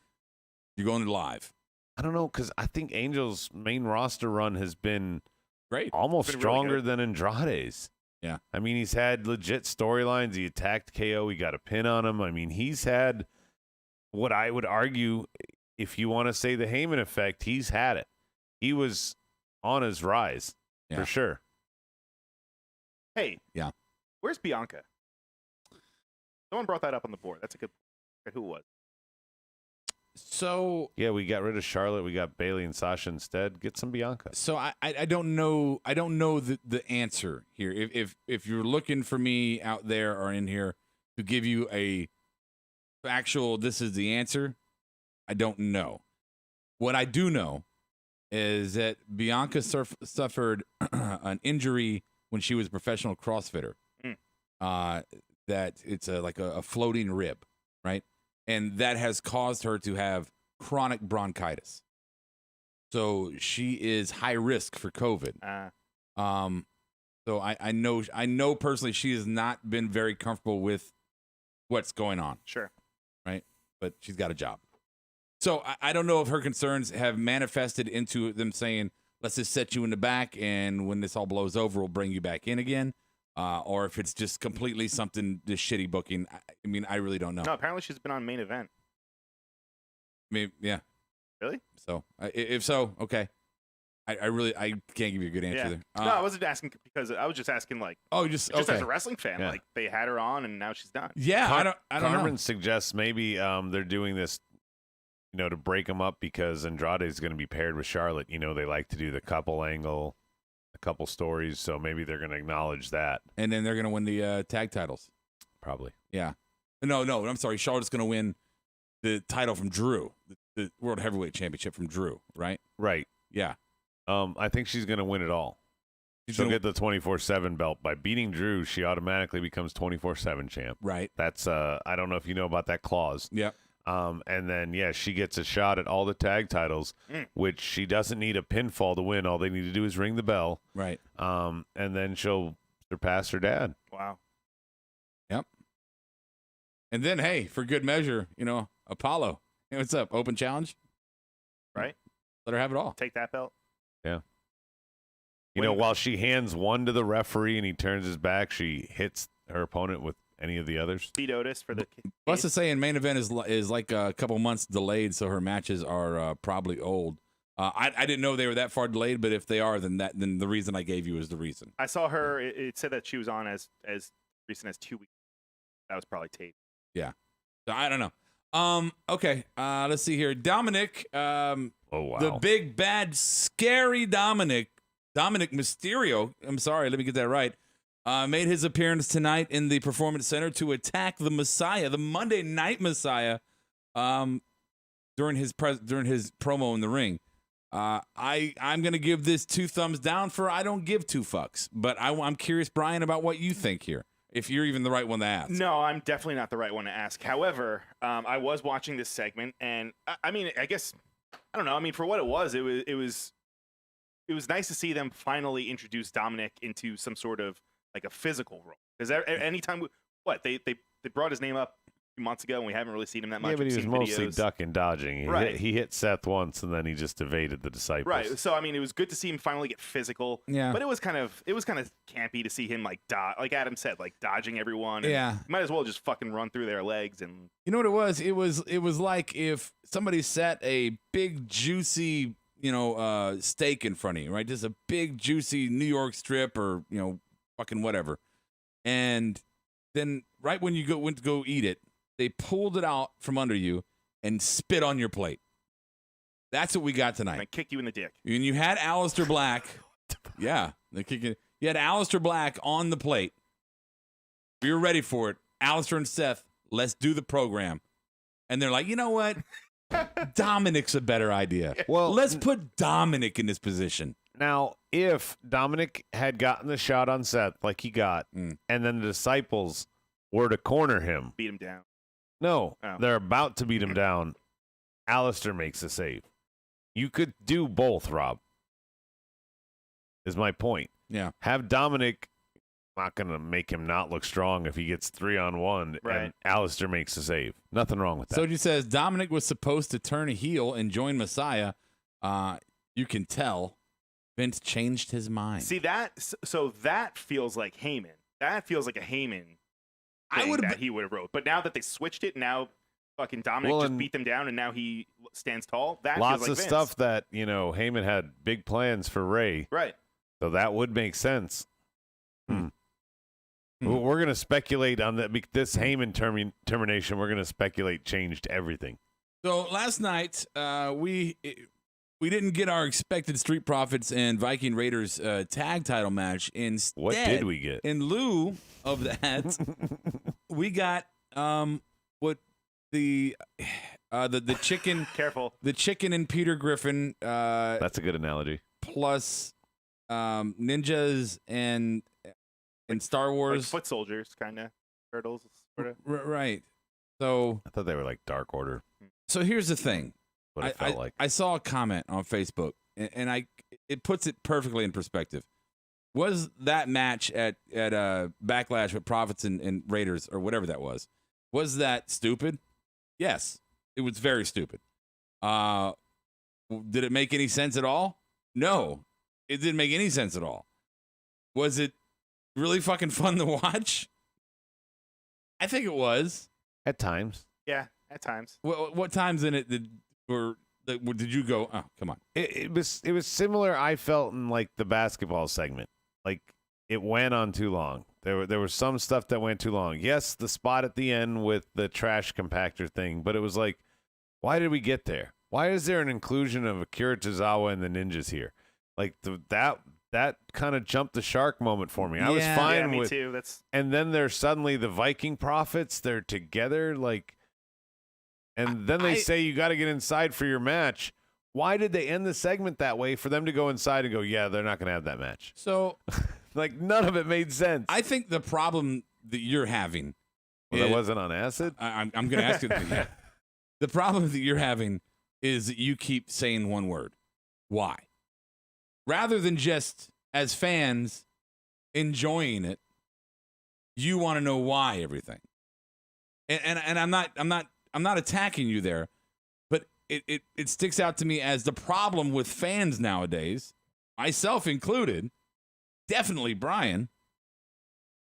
you're going to live. I don't know, because I think Angel's main roster run has been Great. almost Been really stronger good. than Andrade's. Yeah. I mean, he's had legit storylines. He attacked KO. He got a pin on him. I mean, he's had what I would argue, if you want to say the Heyman effect, he's had it. He was on his rise, for sure. Hey. Yeah. Where's Bianca? Someone brought that up on the board. That's a good point. Who it was? So Yeah, we got rid of Charlotte. We got Bayley and Sasha instead. Get some Bianca. So I don't know the answer here. If you're looking for me out there or in here to give you a factual this is the answer, I don't know. What I do know is that Bianca suffered an injury when she was a professional CrossFitter. That it's like a floating rib, right? And that has caused her to have chronic bronchitis. So she is high risk for COVID. So I know personally she has not been very comfortable with what's going on. Sure. Right? But she's got a job. So I don't know if her concerns have manifested into them saying, let's just set you in the back and when this all blows over, we'll bring you back in again. Or if it's just completely something, just shitty booking. I mean, I really don't know. No, apparently she's been on Main Event. Maybe, yeah. Really? So, if so, okay. I can't give you a good answer there. No, I wasn't asking because I was just asking just as okay. a wrestling fan, Yeah. they had her on and now she's done. Yeah, I don't Carmen know. suggests maybe they're doing this, to break them up because Andrade is going to be paired with Charlotte. They like to do the couple angle, a couple stories, so maybe they're going to acknowledge that. And then they're going to win the tag titles. Probably. Yeah. No, I'm sorry. Charlotte's going to win the title from Drew, the World Heavyweight Championship from Drew, right? Right. Yeah. I think she's going to win it all. She'll get the 24/7 belt. By beating Drew, she automatically becomes 24/7 champ. Right. That's I don't know if you know about that clause. Yeah. And then she gets a shot at all the tag titles, which she doesn't need a pinfall to win. All they need to do is ring the bell. Right. And then she'll surpass her dad. Wow. Yep. And then, hey, for good measure, Apollo. Hey, what's up? Open challenge? Right. Let her have it all. Take that belt. Yeah. While she hands one to the referee and he turns his back, she hits her opponent with any of the others. Pete Otis for the What's to say in main event is like a couple months delayed, so her matches are probably old. I didn't know they were that far delayed, but if they are, then the reason I gave you is the reason. I saw her. It said that she was on as recent as 2 weeks. That was probably tape. Yeah. So I don't know. Okay. Let's see here. Dominic. Oh wow. The big bad scary Dominic Mysterio. I'm sorry. Let me get that right. Made his appearance tonight in the Performance Center to attack the Messiah, the Monday Night Messiah, during his promo in the ring. I'm gonna give this 2 thumbs down for I don't give 2 fucks, but I'm curious, Brian, about what you think here. If you're even the right one to ask. No, I'm definitely not the right one to ask. However, I was watching this segment, and I mean, I guess I don't know. I mean, for what it was nice to see them finally introduce Dominic into some sort of like a physical role. Because anytime they brought his name up a few months ago, and we haven't really seen him that much. Yeah, but he was mostly videos. ducking, dodging. He hit Seth once, and then he just evaded the disciples. Right. So I mean, it was good to see him finally get physical. Yeah. But it was kind of campy to see him like Adam said, like dodging everyone. Yeah. You might as well just fucking run through their legs and. You know what it was? It was like if somebody set a big juicy steak in front of you, right? Just a big juicy New York strip or fucking whatever, and then right when you went to go eat it, they pulled it out from under you and spit on your plate. That's what we got tonight. I kicked you in the dick. And you had Aleister Black. Yeah. You had Aleister Black on the plate. We were ready for it. Aleister and Seth, let's do the program. And they're like, you know what? Dominic's a better idea. Well, let's put Dominic in this position. Now, if Dominic had gotten the shot on Seth like he got, and then the disciples were to corner him. Beat him down. No, Oh. They're about to beat him down. Aleister makes a save. You could do both, Rob. Is my point. Yeah. Have Dominic, not going to make him not look strong if he gets 3-on-1 Right. and Aleister makes a save. Nothing wrong with that. Soji says Dominic was supposed to turn a heel and join Messiah. You can tell Vince changed his mind. See that? So that feels like Heyman. That feels like a Heyman thing that he would have wrote. But now that they switched it, now fucking Dominic just beat them down, and now he stands tall. That lots feels like of Vince. stuff that Heyman had big plans for Ray, Right. so that would make sense. We're going to speculate on that. This Heyman termination, we're going to speculate changed everything. So last night, we didn't get our expected Street Profits and Viking Raiders tag title match. Instead, What did we get? In lieu of that, we got what the chicken. Careful. The chicken and Peter Griffin. That's a good analogy. Plus ninjas and Star Wars. Like foot soldiers, kind of. Turtles, sort of. Right. So I thought they were like Dark Order. So here's the thing. What it felt like. I saw a comment on Facebook, and it puts it perfectly in perspective. Was that match at Backlash with Profits and Raiders or whatever that was that stupid? Yes, it was very stupid. Did it make any sense at all? No, it didn't make any sense at all. Was it really fucking fun to watch? I think it was. At times. Yeah, at times. What times in it did you go, oh, come on? It was similar, I felt, in like the basketball segment. Like it went on too long. There was some stuff that went too long. Yes, the spot at the end with the trash compactor thing, but it was like, why did we get there? Why is there an inclusion of Akira Tozawa and the ninjas here? Like that kind of jumped the shark moment for me. I was fine me with too. And then there's suddenly the Viking Profits, they're together, like, and then they say you got to get inside for your match. Why did they end the segment that way for them to go inside and go, yeah, they're not going to have that match? So, like, none of it made sense. I think the problem that you're having. That wasn't on acid? I'm going to ask you the The problem that you're having is that you keep saying one word. Why? Rather than just, as fans, enjoying it, You want to know why everything. And I'm not attacking you there, but it sticks out to me as the problem with fans nowadays, myself included, definitely Brian,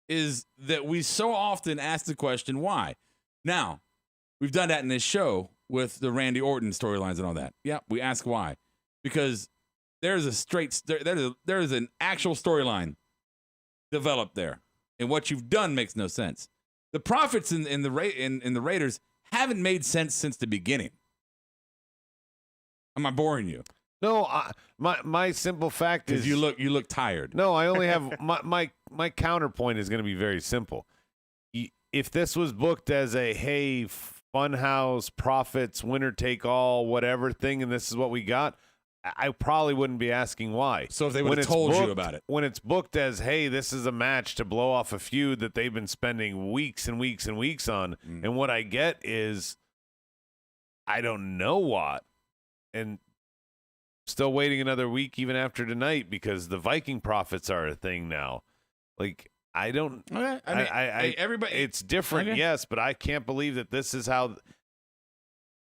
is that we so often ask the question why. Now, we've done that in this show with the Randy Orton storylines and all that. Yeah, we ask why. Because there's an actual storyline developed there. And what you've done makes no sense. The Profits in the Raiders haven't made sense since the beginning. Am I boring you? No, my simple fact is you look tired. No, I only have my counterpoint is going to be very simple. If this was booked as a hey funhouse profits winner take all whatever thing, and this is what we got, I probably wouldn't be asking why. So if they would have told you about it. When it's booked as, hey, this is a match to blow off a feud that they've been spending weeks and weeks and weeks on, and what I get is, I don't know what. And still waiting another week even after tonight because the Viking Profits are a thing now. Like, I don't. Okay. I mean, everybody. It's different, okay. Yes, but I can't believe that this is how.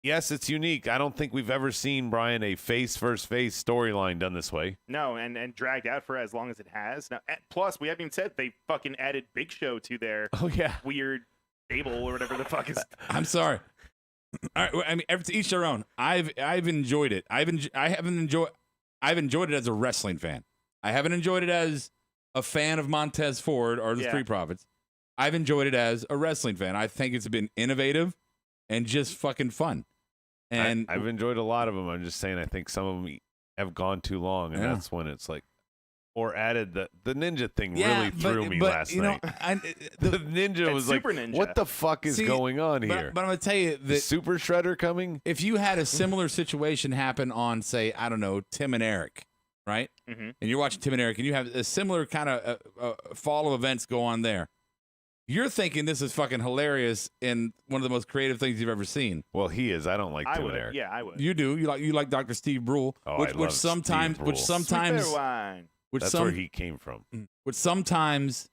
Yes, it's unique. I don't think we've ever seen, Brian, a face versus face storyline done this way. No, and dragged out for as long as it has. Now, plus, we haven't even said they fucking added Big Show to their weird stable or whatever the fuck is. I'm sorry. All right, I mean, to each their own. I've enjoyed it. I've enjoyed it as a wrestling fan. I haven't enjoyed it as a fan of Montez Ford or the Street Profits. I've enjoyed it as a wrestling fan. I think it's been innovative and just fucking fun. And I've enjoyed a lot of them. I'm just saying I think some of them have gone too long, and that's when it's like, or added the ninja thing really threw me last night. The ninja was like, Ninja. what the fuck is going on here? But I'm going to tell you that Super Shredder coming? If you had a similar situation happen on, say, I don't know, Tim and Eric, right? Mm-hmm. And you're watching Tim and Eric, and you have a similar kind of fall of events go on there. You're thinking this is fucking hilarious and one of the most creative things you've ever seen. Well, he is. I don't like Tim and Eric. Yeah, I would. You do. You like Dr. Steve Brule, which sometimes That's where he came from. Which sometimes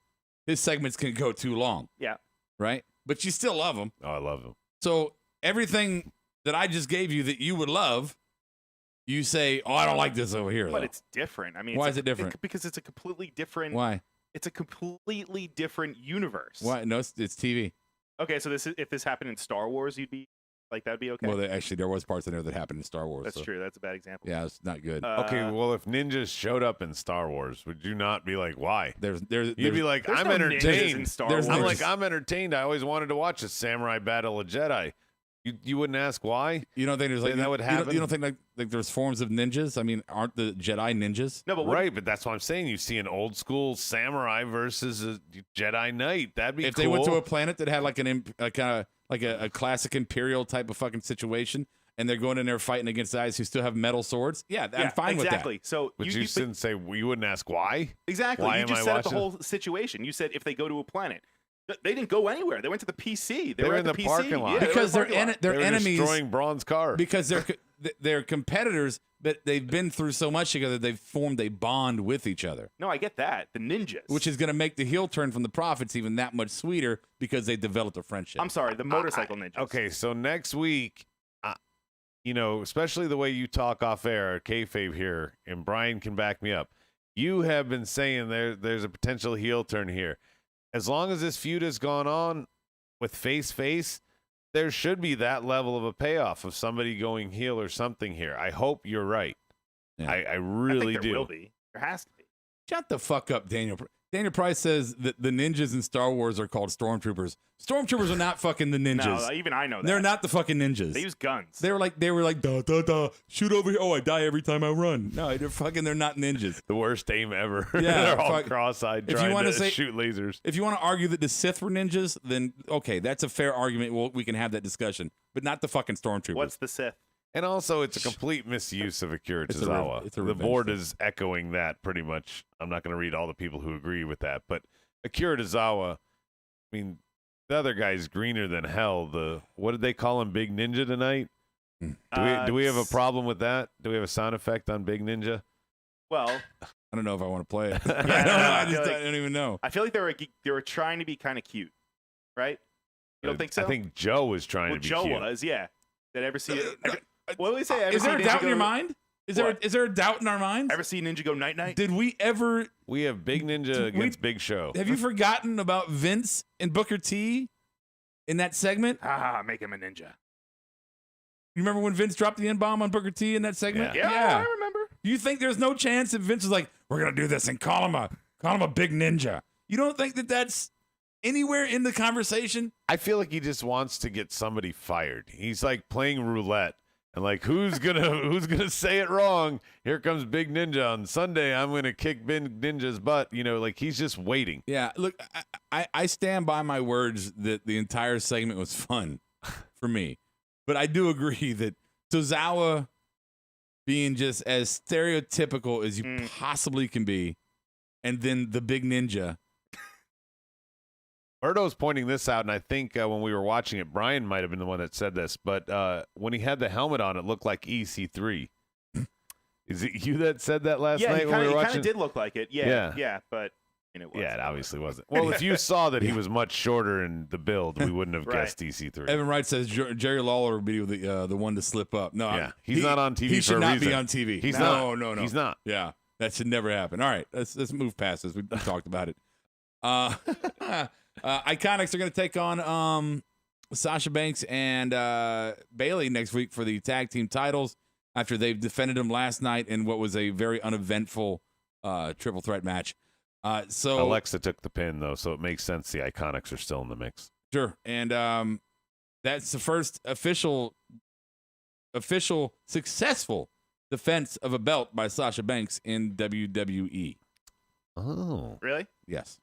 his segments can go too long. Yeah. Right? But you still love him. Oh, I love him. So everything that I just gave you that you would love, you say, oh, I don't like this over here. But it's different. I mean, why is it different? Because it's a completely different. Why? It's a completely different universe. Why? No, it's TV. Okay, so if this happened in Star Wars, you'd be like, that'd be okay. Well, there was parts in there that happened in Star Wars. That's true. That's a bad example. Yeah, it's not good. Okay, well, if ninjas showed up in Star Wars, would you not be like, why? You'd be like, I'm entertained. In Star Wars. I'm like, I'm entertained. I always wanted to watch a samurai battle a Jedi. You wouldn't ask why? You don't think there's like that would happen? You don't think like there's forms of ninjas? I mean, aren't the Jedi ninjas? No, but right. But that's what I'm saying. You see an old school samurai versus a Jedi Knight. That'd be if cool. they went to a planet that had like a classic imperial type of fucking situation, and they're going in there fighting against guys who still have metal swords. Yeah, I'm fine with that. Exactly. So but you didn't say you wouldn't ask why. Exactly. Why you just am I set up watching? the whole situation. You said if they go to a planet. They didn't go anywhere. They went to the PC. They were in the PC. parking lot. Yeah, because they're They were enemies. destroying Braun's car. Because they're competitors, but they've been through so much together. They've formed a bond with each other. No, I get that. The ninjas, which is going to make the heel turn from the Profits even that much sweeter because they developed a friendship. I'm sorry, the motorcycle ninjas. Okay, so next week, especially the way you talk off air, kayfabe here, and Brian can back me up. You have been saying there's a potential heel turn here. As long as this feud has gone on with face, there should be that level of a payoff of somebody going heel or something here. I hope you're right. Yeah. I really think there do. Will be. There has to be. Shut the fuck up, Daniel. Daniel Price says that the ninjas in Star Wars are called stormtroopers. Stormtroopers are not fucking the ninjas. No, even I know that. They're not the fucking ninjas. They use guns. They were like, da da da, shoot over here. Oh, I die every time I run. No, they're not ninjas. The worst aim ever. Yeah, they're all cross-eyed trying to shoot lasers. If you want to argue that the Sith were ninjas, then okay, that's a fair argument. We can have that discussion, but not the fucking stormtroopers. What's the Sith? And also, it's a complete misuse of Akira Tozawa. The board is echoing that pretty much. I'm not going to read all the people who agree with that, but Akira Tozawa, I mean, the other guy's greener than hell. What did they call him, Big Ninja tonight? Do we have a problem with that? Do we have a sound effect on Big Ninja? Well, I don't know if I want to play it. Yeah, I feel like- don't even know. I feel like they were trying to be kind of cute, right? You don't think so? I think Joe was trying well, to be Joe cute. was, yeah. Did ever see it? What do we say? Ever Is see there a Ninja doubt in your go- mind? Is What? there a doubt in our minds? Ever see Ninja go night night? Did we ever? We have Big Ninja against Big Show. Have you forgotten about Vince and Booker T in that segment? Make him a ninja. You remember when Vince dropped the N-bomb on Booker T in that segment? Yeah, I remember. You think there's no chance that Vince was like, "We're gonna do this and call him a big ninja"? You don't think that that's anywhere in the conversation? I feel like he just wants to get somebody fired. He's like playing roulette. And like, who's gonna say it wrong? Here comes Big Ninja on Sunday. I'm gonna kick Big Ninja's butt. You know, like he's just waiting. Yeah. Look, I stand by my words that the entire segment was fun for me, but I do agree that Tozawa being just as stereotypical as you possibly can be, and then the Big Ninja. Berto's pointing this out, and I think when we were watching it, Brian might have been the one that said this, but when he had the helmet on, it looked like EC3. Is it you that said that last night when we were watching? It kind of did look like it. Yeah, but it wasn't. Yeah, it obviously wasn't. Well, if you saw that he was much shorter in the build, we wouldn't have guessed EC3. Evan Wright says Jerry Lawler would be the one to slip up. No, yeah, he's not on TV. He for should a not reason. be on TV. He's no, not. No, he's not. Yeah, that should never happen. All right, let's move past this. We talked about it. Iconics are going to take on Sasha Banks and Bayley next week for the tag team titles after they've defended them last night in what was a very uneventful triple threat match. So Alexa took the pin though, so it makes sense the Iconics are still in the mix. Sure, and that's the first official successful defense of a belt by Sasha Banks in WWE. Oh, Really? Yes.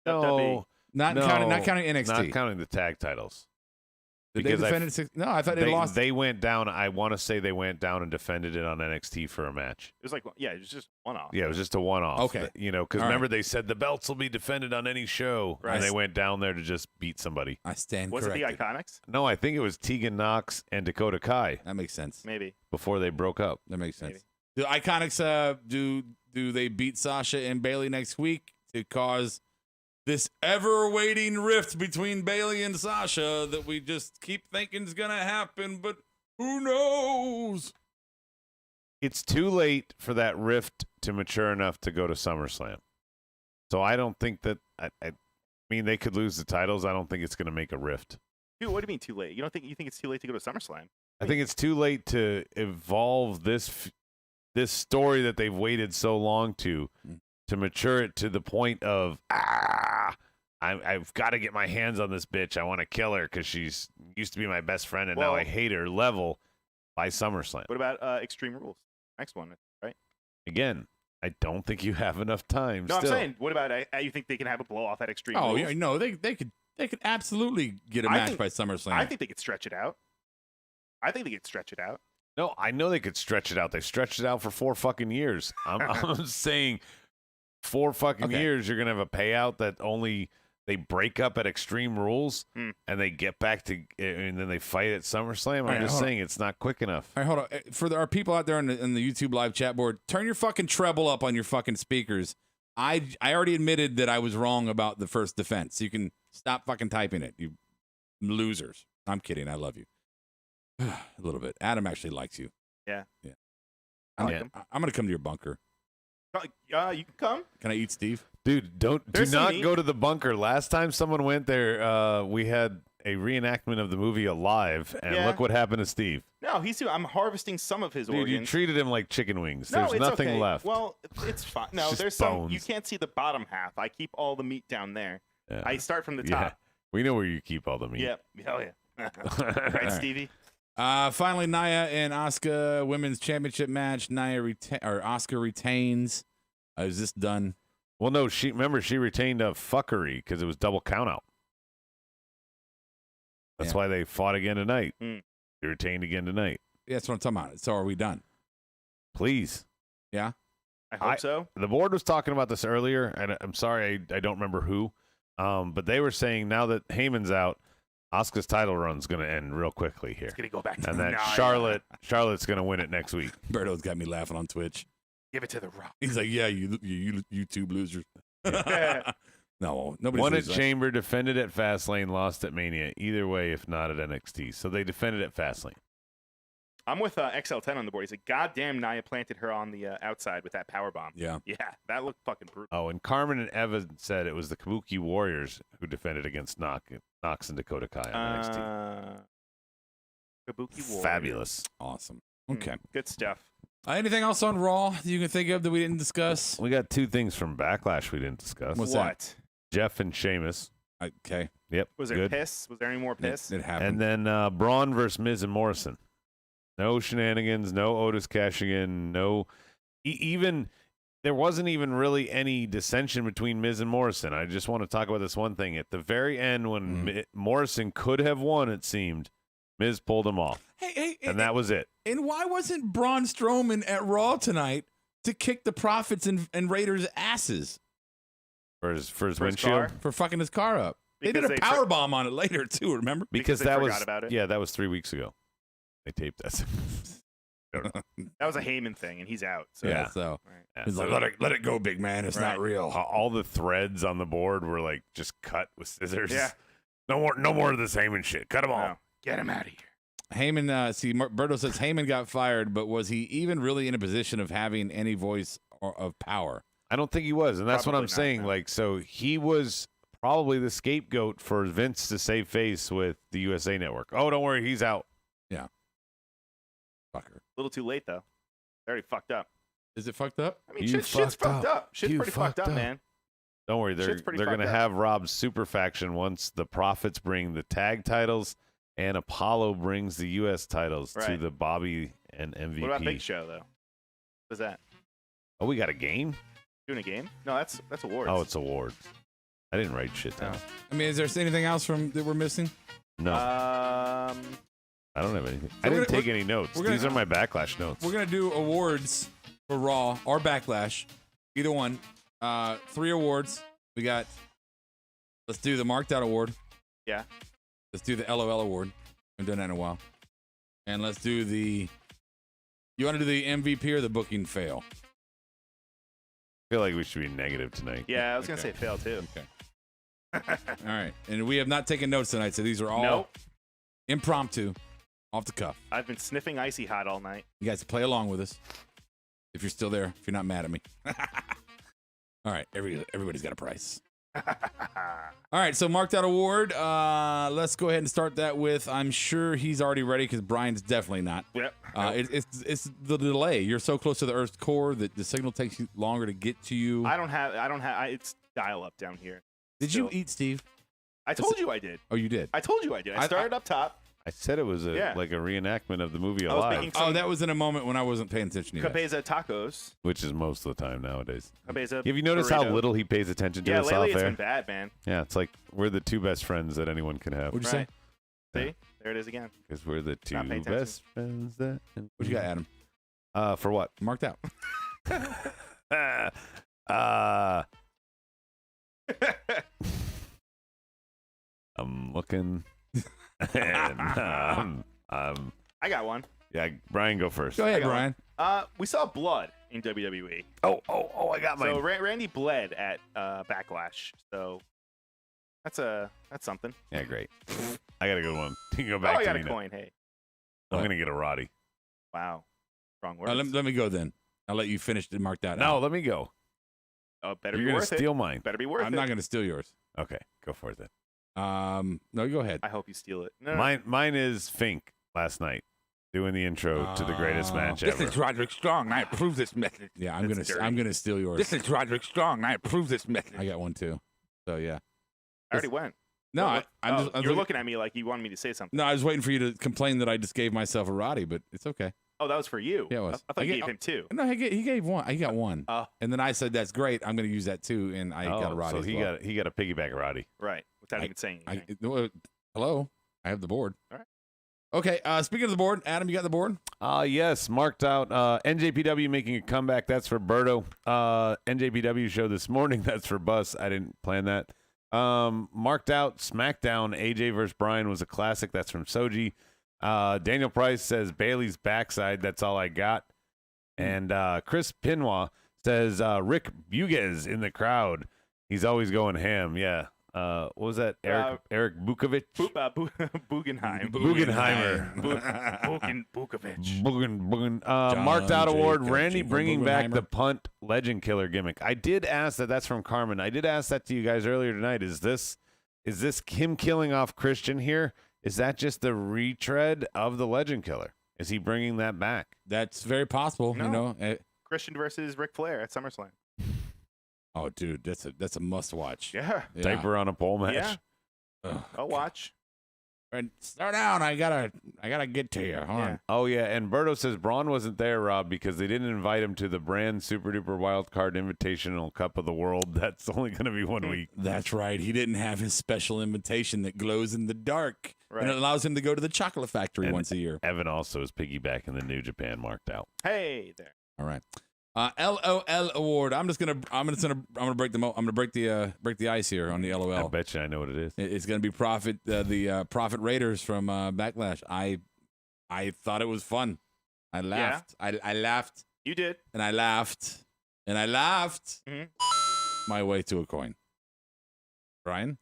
no, Not counting NXT. not counting the tag titles. Did because they defend it? No, I thought they lost. They went down. I want to say they went down and defended it on NXT for a match. It was like, it was just one off. Yeah, it was just a one-off. Okay. Because All remember right. they said the belts will be defended on any show, Right. and they went down there to just beat somebody. I stand Was corrected. it the Iconics? No, I think it was Tegan Knox and Dakota Kai That makes sense. Maybe. before they broke up. That makes sense. Maybe. Do Iconics do they beat Sasha and Bayley next week to cause this ever-waiting rift between Bayley and Sasha that we just keep thinking is gonna happen, but who knows? It's too late for that rift to mature enough to go to SummerSlam. So I don't think that. I mean, they could lose the titles. I don't think it's going to make a rift. Dude, what do you mean too late? You think it's too late to go to SummerSlam? I think it's too late to evolve this story that they've waited so long to mature it to the point of I've got to get my hands on this bitch. I want to kill her because she's used to be my best friend and now I hate her. Level by SummerSlam. What about Extreme Rules? Next one, right? Again, I don't think you have enough time. No, still. I'm saying, what about you think they can have a blow off at Extreme Oh, Rules? yeah, no, they could absolutely get a match by SummerSlam. I think they could stretch it out. No, I know they could stretch it out. They stretched it out for 4 fucking years. I'm saying 4 fucking years, you're going to have a payout that only they break up at Extreme Rules and they get back to, and then they fight at SummerSlam. I'm just saying it's not quick enough. All right, hold on. For our people out there in the YouTube live chat board, turn your fucking treble up on your fucking speakers. I already admitted that I was wrong about the first defense. You can stop fucking typing it, you losers. I'm kidding. I love you. A little bit. Adam actually likes you. Yeah. I'm like him. going to come to your bunker. You can come. Can I eat Steve? Dude, do not go to the bunker. Last time someone went there, we had a reenactment of the movie Alive, and look what happened to Steve. No, I'm harvesting some of his organs. Dude, you treated him like chicken wings. No, There's it's nothing okay. left. Well, it's fine. No, It's there's just some. bones. You can't see the bottom half. I keep all the meat down there. Yeah. I start from the Yeah. top. We know where you keep all the meat. Yep. Hell yeah. Right, Stevie? Finally, Nia and Asuka women's championship match. Asuka retains. Is this done? Well, no, she retained a fuckery because it was double countout. That's why they fought again tonight. They retained again tonight. Yeah, that's what I'm talking about. So are we done? Please. Yeah? I hope so. The board was talking about this earlier, and I'm sorry I don't remember who, but they were saying now that Heyman's out, Asuka's title run's going to end real quickly here. It's going to go back to And that Nia. Charlotte's going to win it next week. Berto's got me laughing on Twitch. Give it to the Rock. He's like, yeah, you YouTube losers. No, nobody Won at Chamber, defended at Fastlane, lost at Mania. Either way, if not at NXT. So they defended at Fastlane. I'm with XL10 on the board. He's like, goddamn, Nia planted her on the outside with that power bomb. Yeah. Yeah, that looked fucking brutal. Oh, and Carmen and Eva said it was the Kabuki Warriors who defended against Nox and Dakota Kai on NXT. Kabuki Warriors. Fabulous. Awesome. Okay. Good stuff. Anything else on Raw that you can think of that we didn't discuss? We got 2 things from Backlash we didn't discuss. What's what? that? Jeff and Sheamus. Okay. Yep. Was there good. piss? Was there any more piss? It happened. And then Braun versus Miz and Morrison. No shenanigans, no Otis cashing in, no even there wasn't even really any dissension between Miz and Morrison. I just want to talk about this one thing. At the very end when Morrison could have won, it seemed, Miz pulled him off. And that was it. And why wasn't Braun Strowman at Raw tonight to kick the Profits and Raiders' asses? For his windshield? car? For fucking his car up. Because they did a they power bomb on it later, too, remember? Because they that forgot was about it? Yeah, that was 3 weeks ago. They taped that. That was a Heyman thing, and he's out. So. Yeah. So Right. Yeah, he's so like, let it go, big man. It's not real. all the threads on the board were like just cut with scissors. Yeah. No more of this Heyman shit. Cut them all. No. Get him out of here. Heyman, Berto says Heyman got fired, but was he even really in a position of having any voice or of power? I don't think he was, and that's what Probably I'm not, saying. no. Like, so he was probably the scapegoat for Vince to save face with the USA Network. Oh, don't worry, he's out. Fucker. A little too late, though. They already fucked up. Is it fucked up? I mean, You shit's fucked up. Shit's You pretty fucked up, fucked up. man. Don't worry, they're Shit's pretty going to fucked up. have Rob's super faction once the Profits bring the tag titles and Apollo brings the U.S. titles to Right. the Bobby and MVP. What about Big Show, though? What is that? Oh, we got a game? Doing a game? No, that's awards. Oh, it's awards. I didn't write shit down. I mean, is there anything else that we're missing? No, I don't have anything. I we're didn't gonna- take any notes. we're gonna- These are my Backlash notes. We're going to do awards for Raw or Backlash. Either one. 3 awards. Let's do the Marked Out Award. Yeah. Let's do the LOL Award. I've done that in a while. And let's do you want to do the MVP or the booking fail? I feel like we should be negative tonight. Yeah, I was going to Okay. say fail, too. Okay. All right. And we have not taken notes tonight, so these are all Nope. impromptu, off the cuff. I've been sniffing Icy Hot all night. You guys play along with us if you're still there, if you're not mad at me. All right. Everybody's got a price. All right, so Marked Out Award. Let's go ahead and start that with. I'm sure he's already ready because Brian's definitely not. Yep. It's the delay. You're so close to the Earth's core that the signal takes you longer to get to you. I don't have. It's dial up down here. Did you still. eat, Steve? I told you I did. Oh, you did. I told you I did. I started up top. I said it was like a reenactment of the movie I was Alive, making Oh, that was in a moment when I wasn't paying attention to you. Cabeza tacos. which is most of the time nowadays. Cabeza. Have you noticed how burrito. little he pays attention to Yeah, us lately off it's air? been bad, man. Yeah, it's like we're the 2 best friends that anyone can have. What'd you Right. say? See, there it is again. Because we're the 2 Not paying attention. best friends that. What you got, Adam? For what? Marked out. I'm looking. And, I got one. yeah, Brian, go first. Go ahead, got Brian. We saw blood in WWE. Oh, I got mine. So Randy bled at Backlash. So that's something. Yeah, great. I got a good one. You can go Oh, back I to got me a now. coin. Hey, I'm gonna get a Roddy. wow, strong words. Let me go then. I'll let you finish the Marked Out. No, let me go. Oh, better You're be gonna worth steal it. mine. Better be worth I'm it. not going to steal yours. Okay, go for it then. No, go ahead. I hope you steal it. No. Mine is Fink last night doing the intro to the greatest match This ever. is Roderick Strong. I approve this message. Yeah, I'm That's dirty. gonna steal yours. This is Roderick Strong. I approve this message. I got one too. So yeah. I already went. No, What? I'm You're looking at me like you wanted me to say something. No, I was waiting for you to complain that I just gave myself a Roddy, but it's okay. Oh, that was for you. Yeah, it was. I thought I you get- gave him two. No, he gave one. I got one. Oh. And then I said that's great. I'm going to use that too, and I got a Roddy. so as he well. got a piggyback Roddy. Right. Without even saying anything. Hello, I have the board. All right. Okay. Speaking of the board, Adam, you got the board? Yes, Marked Out. NJPW making a comeback. That's for Berto. NJPW show this morning. That's for Bus. I didn't plan that. Marked Out SmackDown. AJ versus Bryan was a classic. That's from Soji. Daniel Price says Bailey's backside. That's all I got. And Chris Pinoy says Rick Buges in the crowd. He's always going ham. Yeah. What was that? Eric Bukovic? Bugenheim. Bugenheimer. Bukovic. Marked out award. Jacob, Randy Jacob bringing back Bugenheimer. the punt legend killer gimmick. I did ask that. That's from Carmen. I did ask that to you guys earlier tonight. Is this him killing off Christian here? Is that just the retread of the legend killer? Is he bringing that back? That's very possible. No. You know. Christian versus Ric Flair at SummerSlam. Oh, dude, that's a must watch. Yeah. Diaper on a pole match. Yeah. Ugh. I'll watch. And start down. I gotta get to you. Hold on. Oh yeah, and Berto says Braun wasn't there, Rob, because they didn't invite him to the brand Super Duper Wild Card Invitational Cup of the World. That's only going to be 1 week. That's right. He didn't have his special invitation that glows in the dark, Right. and it allows him to go to the chocolate factory And once a year. Evan also is piggybacking the New Japan marked out. Hey there. All right. LOL award. I'm gonna break the ice here on the I LOL. bet you I know what it is. It's gonna be the Prophet Raiders from Backlash. I thought it was fun. I laughed. I laughed You did. and I laughed and I laughed Mhm. my way to a coin. Brian?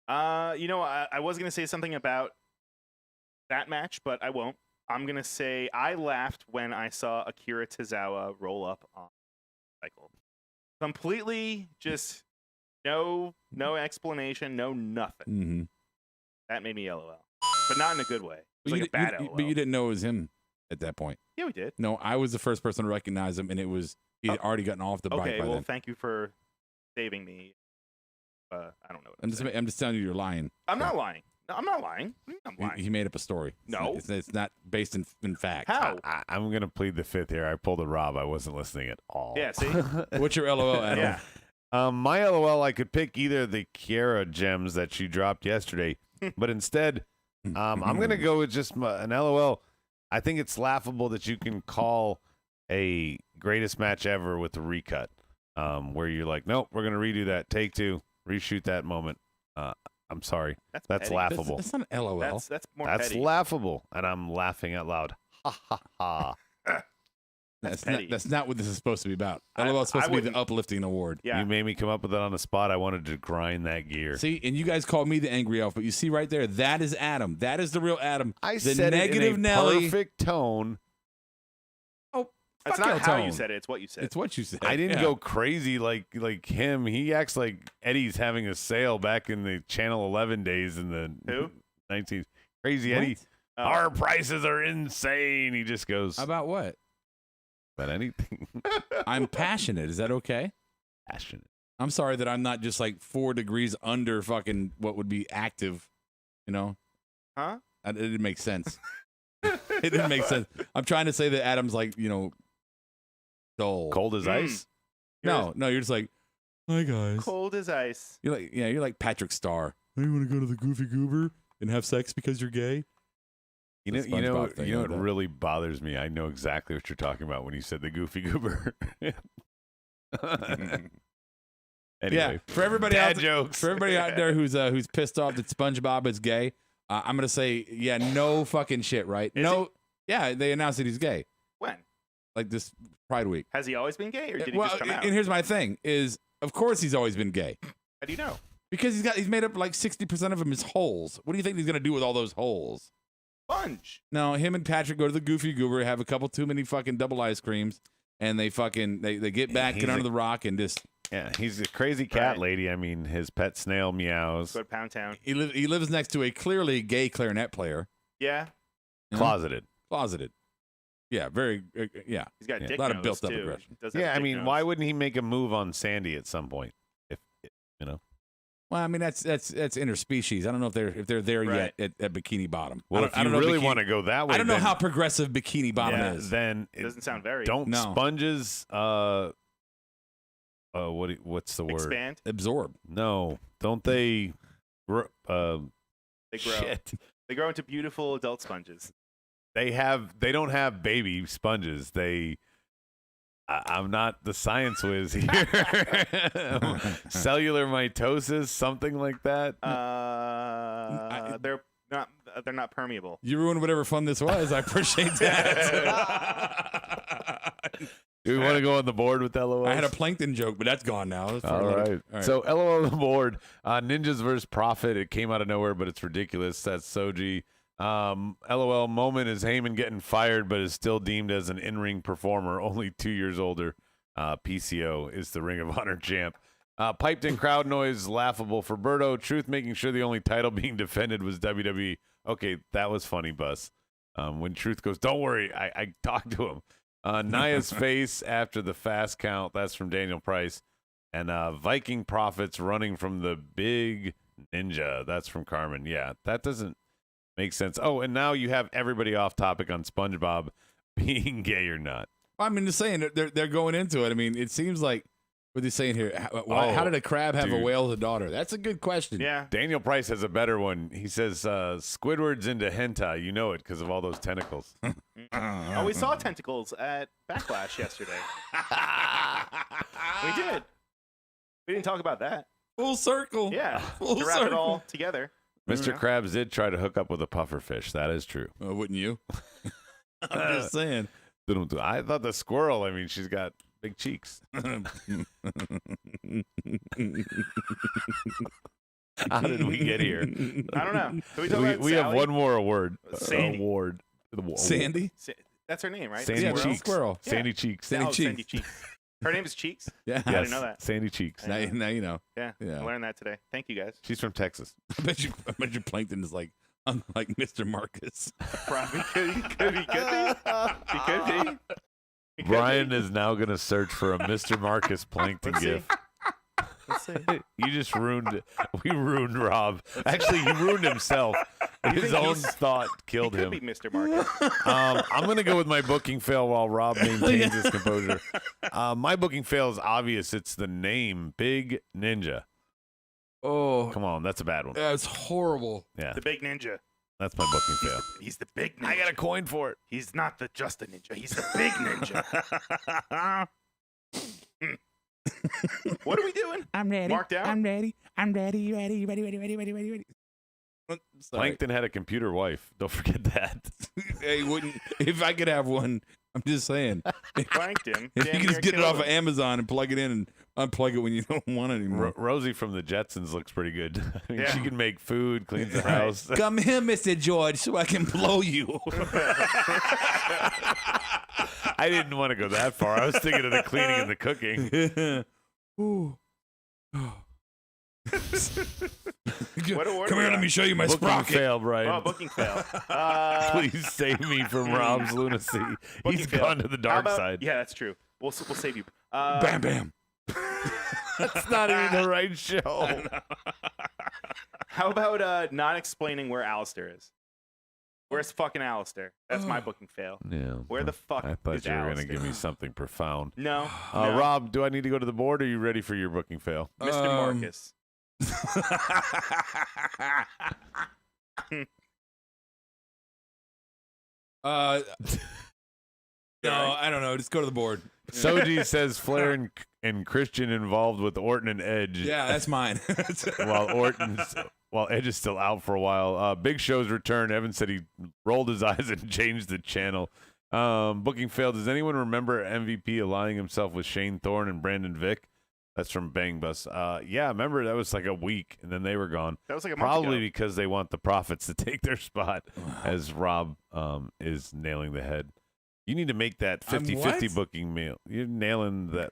I was gonna say something about that match, but I won't. I'm gonna say I laughed when I saw Akira Tozawa roll up on cycle. Completely, just no explanation, no nothing. Mm-hmm. That made me LOL, but not in a good way. It was like a bad LOL. But you didn't know it was him at that point. Yeah, we did. No, I was the first person to recognize him, and it was he had already gotten off the bike Okay, by well, then. thank you for saving me. I don't know what I'm just telling you, you're lying. I'm not lying. No, I'm not lying. I'm lying. He made up a story. No. It's not based in fact. How? I'm going to plead the fifth here. I pulled a Rob. I wasn't listening at all. Yeah, see? What's your LOL, Adam? Yeah. My LOL, I could pick either the Kiera gems that she dropped yesterday, but instead, I'm going to go with just an LOL. I think it's laughable that you can call a greatest match ever with a recut, where you're like, nope, we're going to redo that. Take two, reshoot that moment. I'm sorry. That's petty. laughable. That's not an LOL. That's more That's petty. laughable, and I'm laughing out loud. Ha ha ha. petty. That's not what this is supposed to be about. I- LOL is supposed I to be the wouldn't- uplifting award. Yeah. You made me come up with it on the spot. I wanted to grind that gear. See, and you guys called me the angry elf, but you see right there, that is Adam. That is the real Adam. I the said negative it in a Nelly. perfect tone. That's Fuck not your how tone. you said it. It's what you said. It's what you said. I didn't Yeah. go crazy like him. He acts like Eddie's having a sale back in the Channel 11 days in the Who? 19th. Crazy What? Eddie. Oh. Our prices are insane. He just goes About what? about anything. I'm passionate. Is that okay? Passionate. I'm sorry that I'm not just like 4 degrees under fucking what would be active. You know, Huh? it didn't make sense. It didn't make sense. I'm trying to say that Adam's like, dull. Cold as ice. No, you're just like, hi guys. Cold as ice. You're like Patrick Starr. Hey, you want to go to the Goofy Goober and have sex because you're gay? You know, The SpongeBob thing, what like that. really bothers me? I know exactly what you're talking about when you said the Goofy Goober. Anyway, Yeah, for everybody dad out jokes. for everybody out there who's pissed off that SpongeBob is gay, I'm gonna say, yeah, no fucking shit, right? Yeah, they announced that he's gay, When? like this Pride Week. Has he always been gay, or did he Well, just come out? and here's my thing: is of course he's always been gay How do you know? because he's made up like 60% of him is holes. What do you think he's gonna do with all those holes? Sponge. No, him and Patrick go to the Goofy Goober, have a couple too many fucking double ice creams, and they get back, He's get under a- the rock, and just Yeah, he's a crazy cat Right. lady. I mean, his pet snail meows. Go to Pound Town. he lives next to a clearly gay clarinet player, Yeah. you know? Closeted. closeted. Yeah, very yeah. He's got Yeah, dick a lot of nose, built-up too. aggression. Does have Yeah, I dick mean, nose. why wouldn't he make a move on Sandy at some point? If you know. Well, I mean that's interspecies. I don't know if they're there Right. yet at Bikini Bottom. Well, I if don't you know really Bikini- want to go that way, I don't know then, how progressive Bikini Bottom yeah, is. then It doesn't sound very. don't No. sponges. What's the word? expand. Absorb. No, don't they? They grow. Shit. They grow into beautiful adult sponges. They don't have baby sponges. I'm not the science whiz here. Cellular mitosis, something like that. They're not permeable. You ruined whatever fun this was. I appreciate that. Do we want to go on the board with LOL? I had a plankton joke, but that's gone now. That's All right. So LOL on the board. Ninjas versus Profit. It came out of nowhere, but it's ridiculous. That's Soji. LOL moment is Heyman getting fired, but is still deemed as an in-ring performer, only 2 years older. PCO is the Ring of Honor champ. Piped in crowd noise, laughable for Berto. Truth making sure the only title being defended was WWE. Okay, that was funny, Bus. When Truth goes, don't worry, I talked to him. Naya's face after the fast count. That's from Daniel Price. And Viking Profits running from the big ninja. That's from Carmen. Yeah, that doesn't make sense. Oh, and now you have everybody off topic on SpongeBob being gay or not. Well, I mean, just saying they're going into it. I mean, it seems like what they're saying here. How did a crab have a whale as a daughter? That's a good question. Yeah. Daniel Price has a better one. He says Squidward's into hentai. You know it because of all those tentacles. Oh, we saw tentacles at Backlash yesterday. We did. We didn't talk about that. Full circle. Yeah. Full To wrap circle. it all together. Mr. Krabs did try to hook up with a pufferfish. That is true. Wouldn't you? I'm just saying. I thought the squirrel, I mean, she's got big cheeks. How did we get here? I don't know. Can we talk about We have Sally? one more award. Sandy. Award. Sandy? That's her name, right? Sandy Yeah, Cheeks. squirrel. Sandy Cheeks. Sandy Oh, Cheeks. Sandy Cheeks. Her name is Cheeks? Yeah. I didn't know that. Sandy Cheeks. Now you know. Yeah. Yeah. I learned that today. Thank you, guys. She's from Texas. I bet you Plankton is like unlike Mr. Marcus. Probably could. He could be. He could be. He could Brian be. is now going to search for a Mr. Marcus Plankton Let's see. gif. Let's see. You just ruined it. We ruined Rob. Actually, he ruined himself. His think own he's- thought He killed could him. be Mr. Marcus. I'm going to go with my booking fail while Rob maintains his composure. My booking fail is obvious. It's the name, Big Ninja. Oh, Come on, that's a bad one. that's horrible. Yeah, The big ninja. that's my booking fail. He's the big ninja. I got a coin for it. He's not just a ninja. He's the big ninja. What are we doing? I'm ready. Marked out? I'm ready. Ready. Sorry. Plankton had a computer wife. Don't forget that. Hey, wouldn't if I could have one? I'm just saying. Plankton. If you Damn can just near get it off killed of him. Amazon and plug it in and unplug it when you don't want it anymore. Rosie from the Jetsons looks pretty good. I mean, Yeah. she can make food, cleans the Right. house. Come here, Mr. George, so I can blow you. I didn't want to go that far. I was thinking of the cleaning and the cooking. Ooh. What award Come we here, let got? me show you my Booking sprocket. fail, Brian. Oh, booking fail. Please save me from Rob's lunacy. Booking He's fail. gone to the How dark about- side. Yeah, that's true. We'll save you. Bam, bam. That's not even the right show. How about not explaining where Alistair is? Where's fucking Alistair? That's my booking fail. Yeah. Where the fuck I thought is you were going to Alistair? give me something profound. No, no. Rob, do I need to go to the board, or are you ready for your booking fail? Mr. Marcus. No, I don't know. Just go to the board. Soji says Flair and Christian involved with Orton and Edge. Yeah, that's mine. While Edge is still out for a while. Big Show's return. Evan said he rolled his eyes and changed the channel. Booking failed. Does anyone remember MVP aligning himself with Shane Thorne and Brandon Vick? That's from Bang Bus. Yeah, remember that was like a week, and then they were gone. That was like a month Probably ago. because they want the Profits to take their spot, as Rob is nailing the head. You need to make that I'm 50-50 what? booking meal. You're nailing that.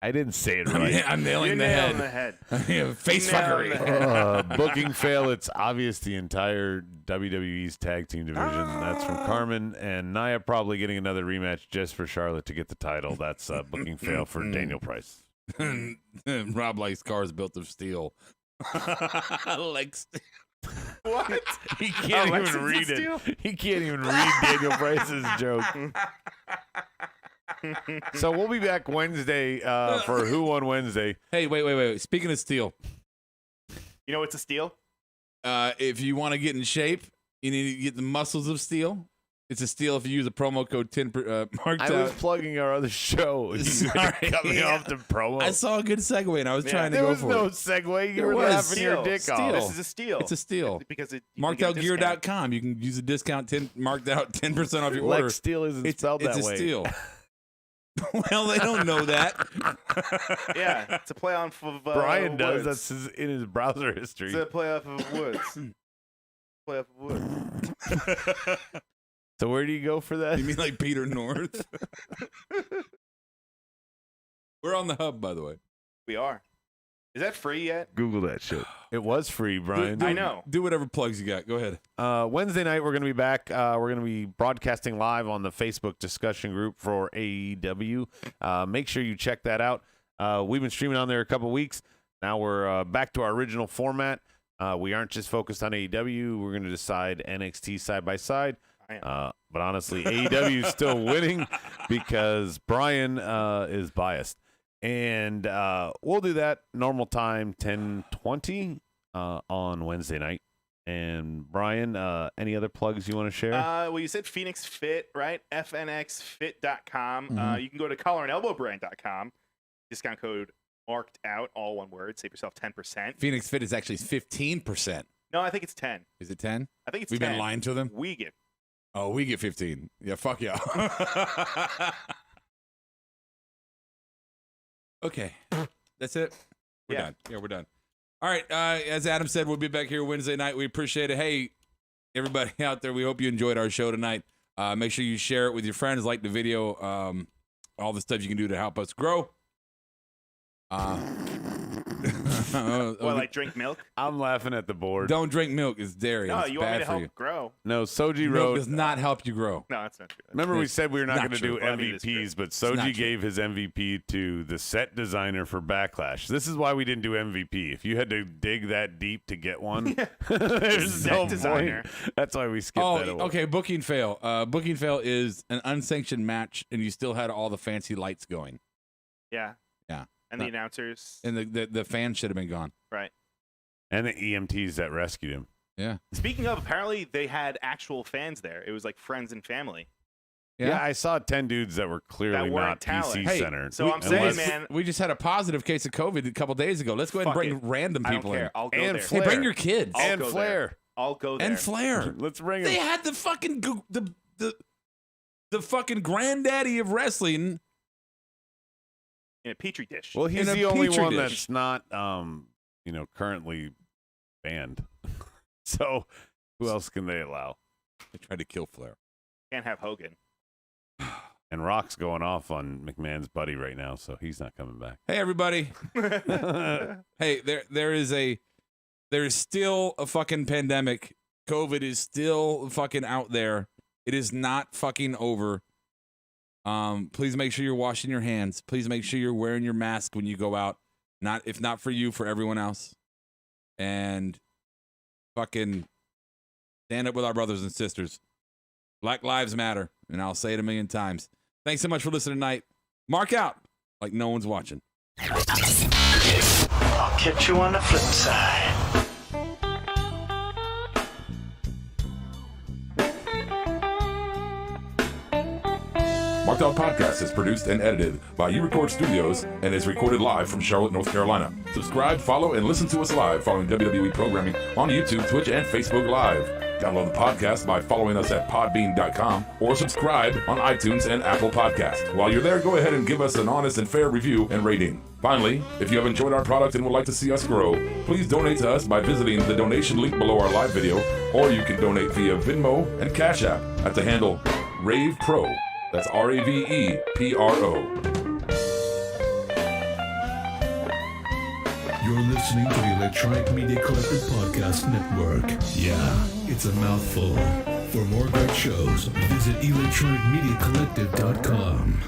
I didn't say it right. I'm nailing You're the nailing head. the head. Face Nailing the fuckery. head. Booking fail. It's obvious the entire WWE's tag team division. That's from Carmen. And Nia probably getting another rematch just for Charlotte to get the title. That's booking fail for Daniel Price. Rob likes cars built of steel. like steel. What? He can't Oh, even Lexington read Steel? it. He can't even read Daniel Price's joke. So we'll be back Wednesday for Who Won Wednesday. Hey, wait. Speaking of steel, You know what's a steal? if you want to get in shape, you need to get the muscles of steel. It's a steal if you use a promo code 10 marked I was out. plugging our other show. You Sorry. cut me off the promo. I saw a good segue and I was Yeah. trying to There go was for no it. segue. You There were was. laughing your Steal. dick Steal. off. This is a steal. It's a steal. Because you can get a discount. Markedoutgear.com. You can use a discount marked out 10% off your order. Lex Steel isn't spelled it's that a way. steal. Well, they don't know that. Yeah, it's a playoff of Brian does. Woods. That's in his browser history. It's a playoff of Woods. Playoff of Woods. So where do you go for that? You mean like Peter North? We're on the hub, by the way. We are. Is that free yet? Google that shit. It was free, Brian. I know. Do whatever plugs you got. Go ahead. Wednesday night, we're going to be back. We're going to be broadcasting live on the Facebook discussion group for AEW. Make sure you check that out. We've been streaming on there a couple weeks. Now we're back to our original format. We aren't just focused on AEW. We're going to decide NXT side by side. But honestly, AEW is still winning because Brian is biased. And we'll do that normal time, 10:20 on Wednesday night. And Brian, any other plugs you want to share? Well, you said Phoenix Fit, right? FNXFit.com. You can go to collarandelbowbrand.com. Discount code marked out, all one word. Save yourself 10%. Phoenix Fit is actually 15%. No, I think it's 10. Is it 10? I think it's We've 10. been lying to them. We get. Oh, we get 15. Yeah, fuck yeah. Okay, that's it. We're done. Yeah, we're done. All right. As Adam said, we'll be back here Wednesday night. We appreciate it. Hey, everybody out there, we hope you enjoyed our show tonight. Make sure you share it with your friends, like the video, all the stuff you can do to help us grow. Like drink milk? I'm laughing at the board. Don't drink milk. It's dairy. No, It's you want me bad to for help you. grow. No, Soji Milk wrote. does not help you grow. No, that's not true. Remember we said we were not Not going to true. do Let me disagree. MVPs, but not Soji true. gave his MVP to the set designer for Backlash. This is why we didn't do MVP. If you had to dig that deep to get one, there's Set no designer. point. That's why we skipped that away. Okay. Booking fail. Booking fail is an unsanctioned match, and you still had all the fancy lights going. Yeah. Yeah. And the announcers. And the fans should have been gone. Right. And the EMTs that rescued him. Yeah. Speaking of, apparently they had actual fans there. It was like friends and family. Yeah, I saw 10 dudes that were clearly That weren't not talent. PC Hey, centered. So I'm saying, man, We just had a positive case of COVID a couple days ago. Let's go ahead and Fuck bring it. random I don't people in. care. I'll go And there. Hey, Flair. bring your kids. I'll and go Flair. there. I'll go there. And Flair. Let's bring They him. had the fucking the fucking granddaddy of wrestling. In a petri dish. Well, he's in a the only petri one dish. that's not, currently banned. So who else can they allow? They tried to kill Flair. Can't have Hogan. And Rock's going off on McMahon's buddy right now, so he's not coming back. Hey, everybody. Hey, there is still a fucking pandemic. COVID is still fucking out there. It is not fucking over. Please make sure you're washing your hands. Please make sure you're wearing your mask when you go out. If not for you, for everyone else. And fucking stand up with our brothers and sisters. Black lives matter. And I'll say it a million times. Thanks so much for listening tonight. Mark out like no one's watching. I'll catch you on the flip side. Marked Out Podcast is produced and edited by U-Record Studios and is recorded live from Charlotte, North Carolina. Subscribe, follow, and listen to us live following WWE programming on YouTube, Twitch, and Facebook Live. Download the podcast by following us at podbean.com or subscribe on iTunes and Apple Podcasts. While you're there, go ahead and give us an honest and fair review and rating. Finally, if you have enjoyed our product and would like to see us grow, please donate to us by visiting the donation link below our live video, or you can donate via Venmo and Cash App at the handle Ravepro. That's RAVEPRO. You're listening to the Electronic Media Collective Podcast Network. Yeah, it's a mouthful. For more great shows, visit electronicmediacollective.com.